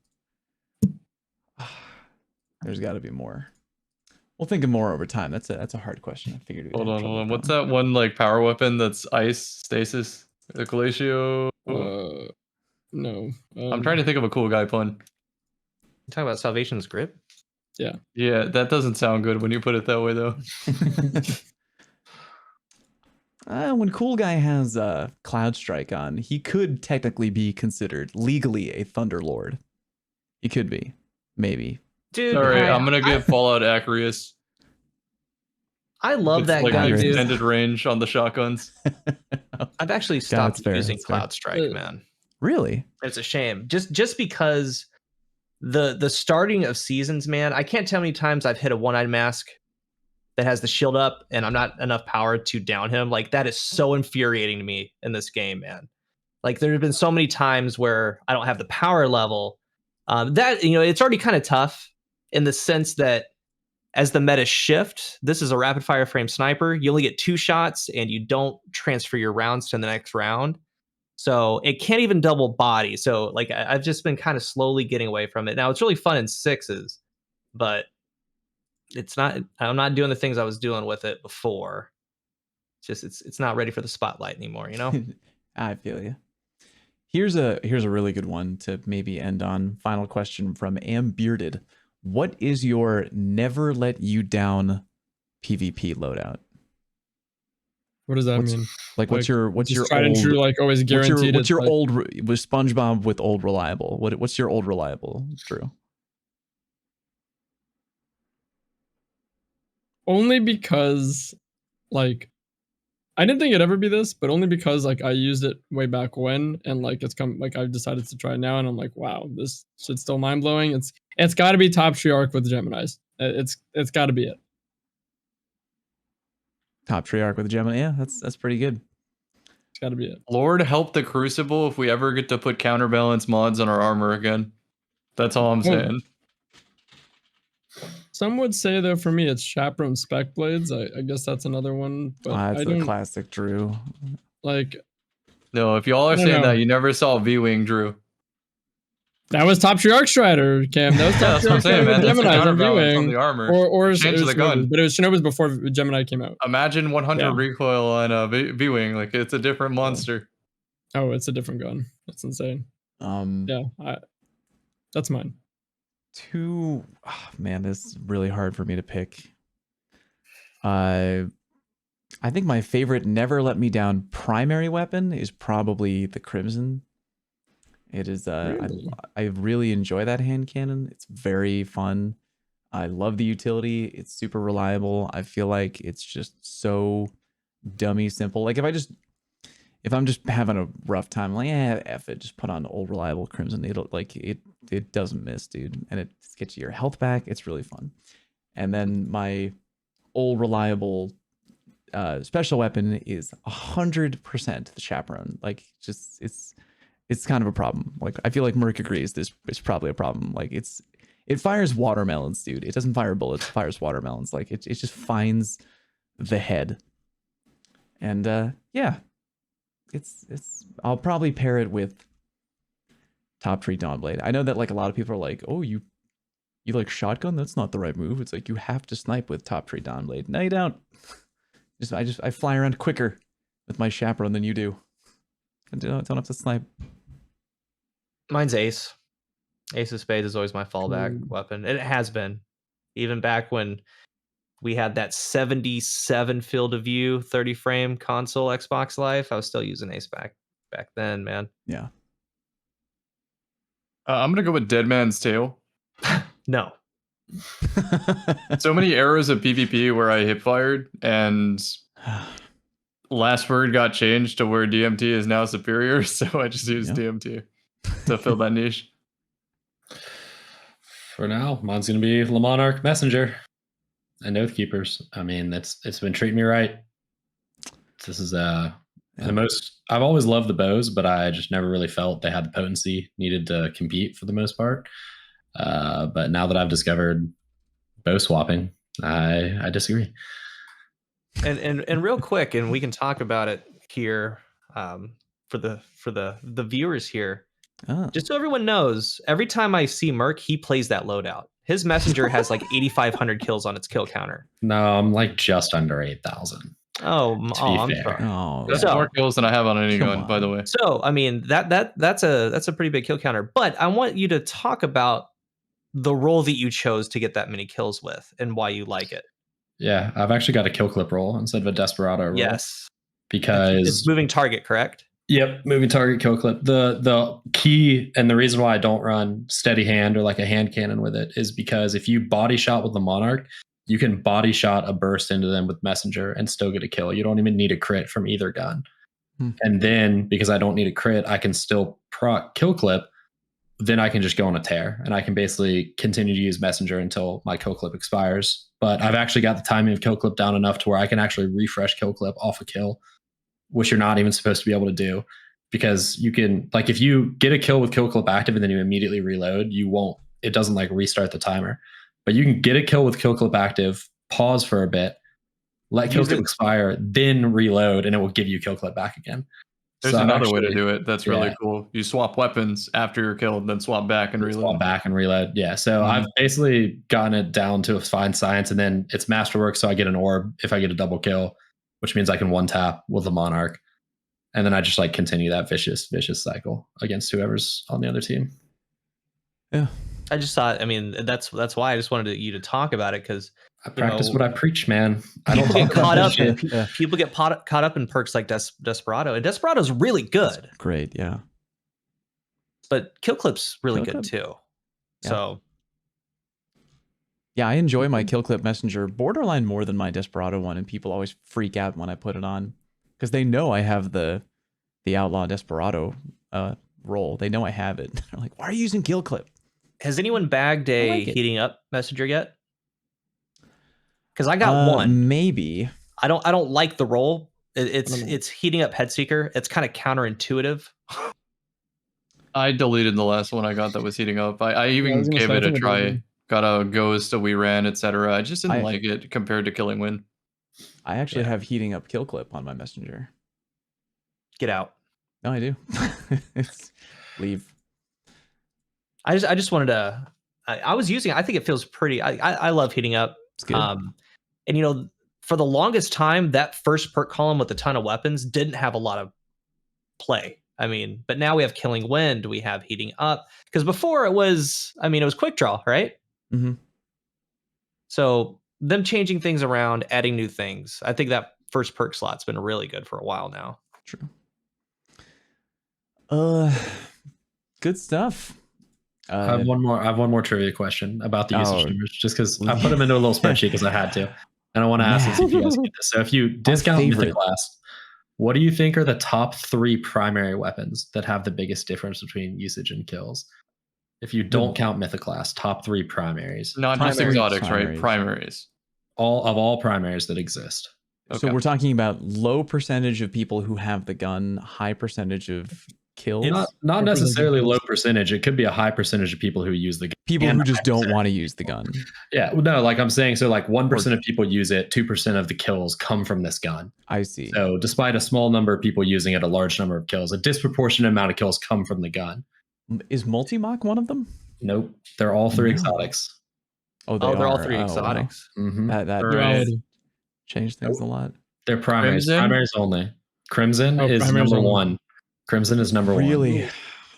There's got to be more. We'll think of more over time. That's a hard question. I figured. Hold on. What's that one like power weapon that's ice stasis? The Glacio? No. I'm trying to think of a cool guy pun. You talking about Salvation's Grip? Yeah. Yeah, that doesn't sound good when you put it that way, though. When Cool Guy has Cloud Strike on, he could technically be considered legally a Thunderlord. He could be, maybe. Dude, all right, I'm gonna get Fallout Acreus. I love that like gun, dude. Extended range on the shotguns. I've actually stopped using Cloud Strike, man. Really? It's a shame. Just because the starting of seasons, man. I can't tell how many times I've hit a one-eyed mask that has the shield up, and I'm not enough power to down him. Like that is so infuriating to me in this game, man. Like there have been so many times where I don't have the power level. That it's already kind of tough in the sense that as the meta shift, this is a rapid fire frame sniper. You only get 2 shots and you don't transfer your rounds to the next round. So it can't even double body. So like I've just been kind of slowly getting away from it. Now it's really fun in 6s, but I'm not doing the things I was doing with it before. It's not ready for the spotlight anymore, I feel you. Here's a really good one to maybe end on. Final question from Am Bearded. What is your never let you down PvP loadout? What does that mean? Like what's your tried and true, like always guaranteed? What's your old was SpongeBob with old reliable? What's your old reliable, Drew? Only because like I didn't think it'd ever be this, but only because like I used it way back when, and like I've decided to try it now, and I'm like, wow, this shit's still mind blowing. It's got to be top Treyarch with Geminis. It's got to be it. Top Treyarch with Gemini, yeah, that's pretty good. It's got to be it. Lord help the Crucible if we ever get to put counterbalance mods on our armor again. That's all I'm saying. Some would say though, for me, it's Chaperone Spec Blades. I guess that's another one. But that's the classic Drew. Like, no, if y'all are saying that, you never saw V-Wing, Drew. That was top Treyarch Strider, Cam. That was top that's what I'm saying, man. Gemini on the armor. Or change the gun. But it was Shinobi's before Gemini came out. Imagine 100 recoil on a V-Wing. Like it's a different monster. Oh, it's a different gun. That's insane. That's mine. Man, this is really hard for me to pick. I think my favorite never let me down primary weapon is probably the Crimson. It is Really? I really enjoy that hand cannon. It's very fun. I love the utility. It's super reliable. I feel like it's just so dummy simple. Like if I'm just having a rough time, like F it, just put on old reliable Crimson. It doesn't miss, dude, and it gets you your health back. It's really fun. And then my old reliable special weapon is 100% the Chaperone. Like it's kind of a problem. Like I feel like Merc agrees this is probably a problem. Like it fires watermelons, dude. It doesn't fire bullets, it fires watermelons. Like it just finds the head. And yeah. It's I'll probably pair it with Top Tree Dawnblade. I know that like a lot of people are like, oh, you like shotgun? That's not the right move. It's like you have to snipe with Top Tree Dawnblade. No, you don't. I fly around quicker with my Chaperone than you do. I don't have to snipe. Mine's Ace. Ace of Spades is always my fallback weapon. And it has been. Even back when we had that 77 field of view, 30 frame console Xbox Live, I was still using Ace back then, man. Yeah. I'm going to go with Dead Man's Tale. No. So many arrows of PvP where I hip fired, and last word got changed to where DMT is now superior, so I just used DMT to fill that niche. For now, mine's going to be Le Monarch Messenger and Oath Keepers. I mean, it's been treating me right. This is the most. I've always loved the bows, but I just never really felt they had the potency needed to compete for the most part. But now that I've discovered bow swapping, I disagree. And real quick, and we can talk about it here for the viewers here. Just so everyone knows, every time I see Merc, he plays that loadout. His messenger has like 8,500 kills on its kill counter. No, I'm like just under 8,000. I'm sorry. That's more kills than I have on any gun, by the way. So I mean that's a pretty big kill counter. But I want you to talk about the role that you chose to get that many kills with and why you like it. Yeah, I've actually got a kill clip roll instead of a desperado roll. Yes, because it's moving target, correct? Yep, moving target kill clip. The key and the reason why I don't run steady hand or like a hand cannon with it is because if you body shot with the Monarch, you can body shot a burst into them with messenger and still get a kill. You don't even need a crit from either gun. And then because I don't need a crit, I can still proc kill clip. Then I can just go on a tear and I can basically continue to use messenger until my kill clip expires. But I've actually got the timing of kill clip down enough to where I can actually refresh kill clip off a kill, which you're not even supposed to be able to do, because you can, like, if you get a kill with kill clip active and then you immediately reload, it doesn't like restart the timer. But you can get a kill with kill clip active, pause for a bit, let kill clip expire, then reload, and it will give you kill clip back again. There's another way to do it that's really cool. You swap weapons after you're killed, then swap back and reload. Swap back and reload. Yeah. So I've basically gotten it down to a fine science, and then it's masterwork. So I get an orb if I get a double kill, which means I can one tap with the Monarch. And then I just like continue that vicious cycle against whoever's on the other team. Yeah. I just thought, I mean, that's why I just wanted you to talk about it, because I practice what I preach, man. I don't get caught up. People get caught up in perks like Desperado, and Desperado's really good. That's great, yeah. But Kill Clip's really good too. Yeah. So, yeah, I enjoy my Kill Clip Messenger borderline more than my Desperado one, and people always freak out when I put it on because they know I have the Outlaw Desperado role. They know I have it. They're like, "Why are you using Kill Clip?" Has anyone bagged a heating up messenger yet? Because I got one. Maybe. I don't like the role. It's heating up head seeker. It's kind of counterintuitive. I deleted the last one I got that was heating up. I even gave it a try. Got a ghost, a we ran, etc. I just didn't like it compared to Killing Wind. I actually have heating up kill clip on my messenger. Get out. No, I do. Leave. I just wanted to. I was using it. I think it feels pretty. I love heating up. It's good. And you know, for the longest time, that first perk column with a ton of weapons didn't have a lot of play. I mean, but now we have Killing Wind, we have heating up, because before it was, I mean, it was quick draw, right? Mm-hmm. So them changing things around, adding new things. I think that first perk slot's been really good for a while now. True. Good stuff. I have one more trivia question about the usage numbers, just because I put them into a little spreadsheet because I had to, and I want to ask this if you guys get this. So if you discount Mythic class, what do you think are the top 3 primary weapons that have the biggest difference between usage and kills? If you don't count Mythic class, top 3 primaries. Not just exotics, right? Primaries. All primaries that exist. Okay. So we're talking about low percentage of people who have the gun, high percentage of kills. Not necessarily low percentage. It could be a high percentage of people who use the gun. People who just don't want to use the gun. Yeah, no, like I'm saying, so like 1% of people use it, 2% of the kills come from this gun. I see. So despite a small number of people using it, a large number of kills, a disproportionate amount of kills come from the gun. Is Multi-Mock one of them? Nope. They're all 3 exotics. Oh, they're all 3 exotics. Wow. Mm-hmm. That changed things a lot. They're primaries. Primaries only. Crimson is number 1. Crimson is number 1. Really?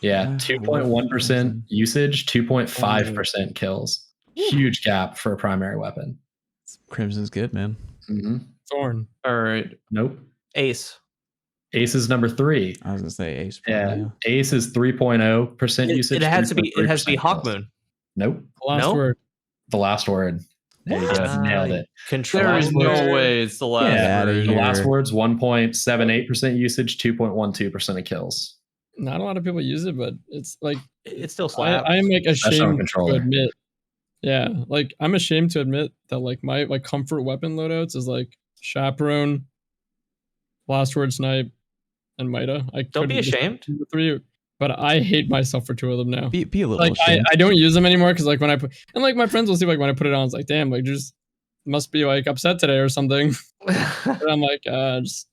Yeah, 2.1% usage, 2.5% kills. Huge gap for a primary weapon. Crimson's good, man. Mm-hmm. Thorn. All right. Nope. Ace. Ace is number 3. I was gonna say Ace. Yeah. Ace is 3.0% usage. It has to be Hawkmoon. Nope. Word. The last word. There you go. Nailed it. There is no way it's the last word. The last word's 1.78% usage, 2.12% of kills. Not a lot of people use it, but it's like it's still slaps. I'm like ashamed to admit. Yeah, like I'm ashamed to admit that like my comfort weapon loadouts is like Chaperone, Last Word Snipe, and Mida. Don't be ashamed. The 3, but I hate myself for 2 of them now. Be a little like I don't use them anymore because like when I put and like my friends will see like when I put it on, it's like damn, like just must be like upset today or something. And I'm like just.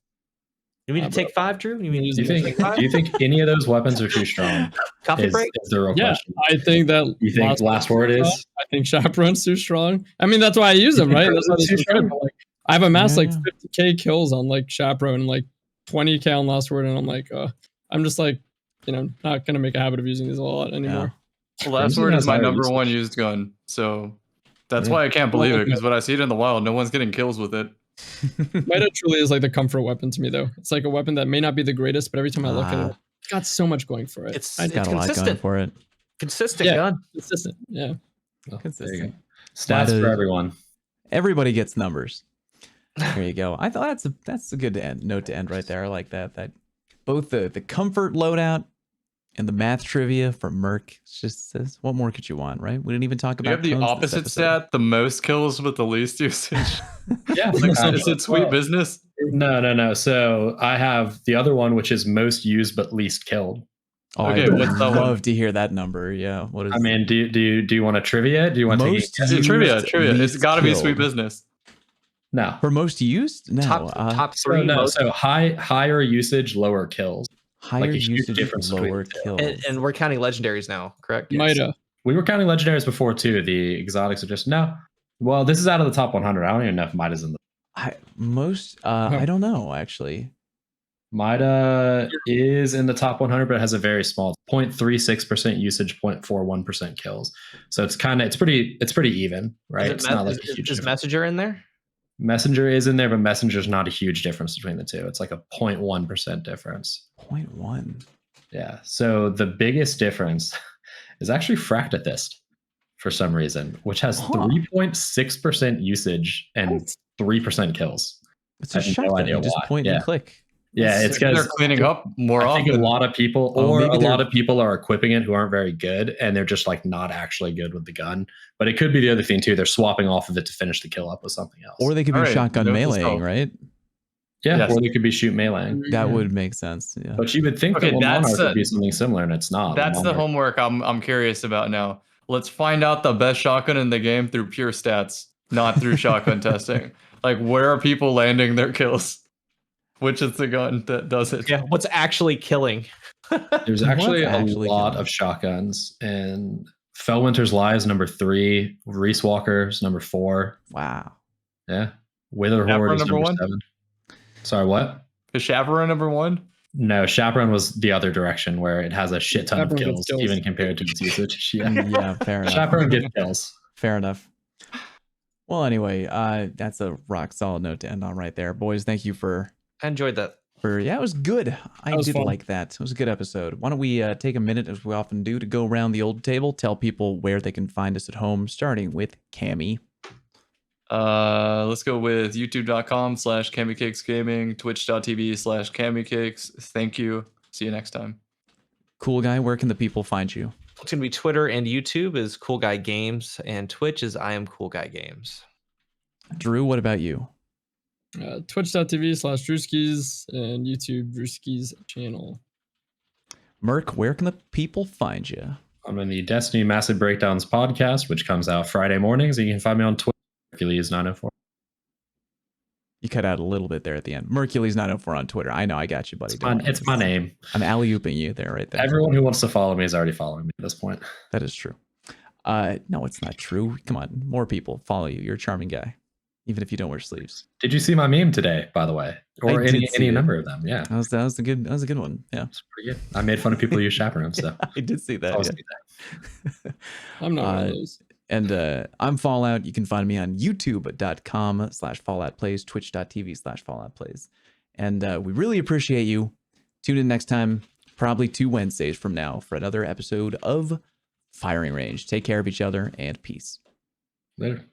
You mean to take 5, Drew? You mean do you think any of those weapons are too strong? Coffee break? Is the real question. I think that. You think last word is? I think Chaperone's too strong. I mean, that's why I use them, right? That's why they're too strong. Like, I've amassed like 50k kills on like Chaperone and like 20k on last word, and I'm like, I'm just like, not gonna make a habit of using these a lot anymore. Yeah. Last word is my number 1 used gun, so that's why I can't believe it. Because when I see it in the wild, no one's getting kills with it. Mida truly is like the comfort weapon to me, though. It's like a weapon that may not be the greatest, but every time I look at it, it's got so much going for it. It's got a lot going for it. Consistent gun. Consistent. Yeah. Consistent. Stats for everyone. Everybody gets numbers. There you go. I thought that's a good note to end right there. I like that. That both the comfort loadout and the math trivia for Merc. It's just says, what more could you want, right? We didn't even talk about. You have the opposite stat, the most kills with the least usage. Yeah, is it sweet business? No. So I have the other one, which is most used but least killed. Oh, okay, I would love to hear that number. Yeah, what is? I mean, do you want a trivia? Do you want most to trivia? It's got to be sweet business. No, for most used, no. Top 3. No. So higher usage, lower kills. Higher usage, lower kills. And we're counting legendaries now, correct? Yes. Mida. We were counting legendaries before too. The exotics are just no. Well, this is out of the top 100. I don't even know if Mida's in the I don't know actually. Mida is in the top 100, but it has a very small 0.36% usage, 0.41% kills. So it's pretty even, right? It's not like a huge. Is Messenger in there? Messenger is in there, but Messenger's not a huge difference between the two. It's like a 0.1% difference. 0.1. Yeah. So the biggest difference is actually Fractithist for some reason, which has 3.6% usage and 3% kills. It's a shotgun. You just point and click. Yeah, it's because they're cleaning up more often. I think a lot of people, lot of people are equipping it who aren't very good, and they're just like not actually good with the gun. But it could be the other thing too. They're swapping off of it to finish the kill up with something else. Or they could be shotgun meleeing, right? Yeah, yes. Or they could be shoot meleeing. That would make sense. Yeah. But you would think that Monarch would be something similar, and it's not. That's the homework I'm curious about now. Let's find out the best shotgun in the game through pure stats, not through shotgun testing. Like, where are people landing their kills? Which is the gun that does it? Yeah, what's actually killing? There's actually a lot of shotguns, and Fellwinter's Lie is number 3. Reese Walker's number 4. Wow. Yeah. Witherhoard is number 7. Sorry, what? Is Chaperone number 1? No, Chaperone was the other direction where it has a shit ton of kills, even compared to its usage. Yeah, fair enough. Chaperone gets kills. Fair enough. Well, anyway, that's a rock solid note to end on right there. Boys, thank you for... I enjoyed that. It was good. I did like that. It was a good episode. Why don't we take a minute, as we often do, to go around the old table, tell people where they can find us at home, starting with Cammy. Let's go with youtube.com/CammyCakesGaming, twitch.tv/CammyCakes. Thank you. See you next time. Cool Guy, where can the people find you? It's going to be Twitter and YouTube is Cool Guy Games, and Twitch is I Am Cool Guy Games. Drew, what about you? Twitch.tv/Drewskis and YouTube Drewskis channel. Merc, where can the people find you? I'm in the Destiny Massive Breakdowns podcast, which comes out Friday mornings, and you can find me on Twitter, Hercules904. You cut out a little bit there at the end. Mercules904 on Twitter. I know, I got you, buddy. It's my name. I'm alley-ooping you there, right there. Everyone who wants to follow me is already following me at this point. That is true. No, it's not true. Come on, more people follow you. You're a charming guy, even if you don't wear sleeves. Did you see my meme today, by the way, or any number of them? Yeah, that was a good one. Yeah, it's pretty good. I made fun of people who use chaperones. So I did see that. Yeah. I'm not one of those. And I'm Fallout. You can find me on youtube.com/FalloutPlays, twitch.tv/FalloutPlays. And we really appreciate you. Tune in next time, probably 2 Wednesdays from now, for another episode of Firing Range. Take care of each other, and peace. Later.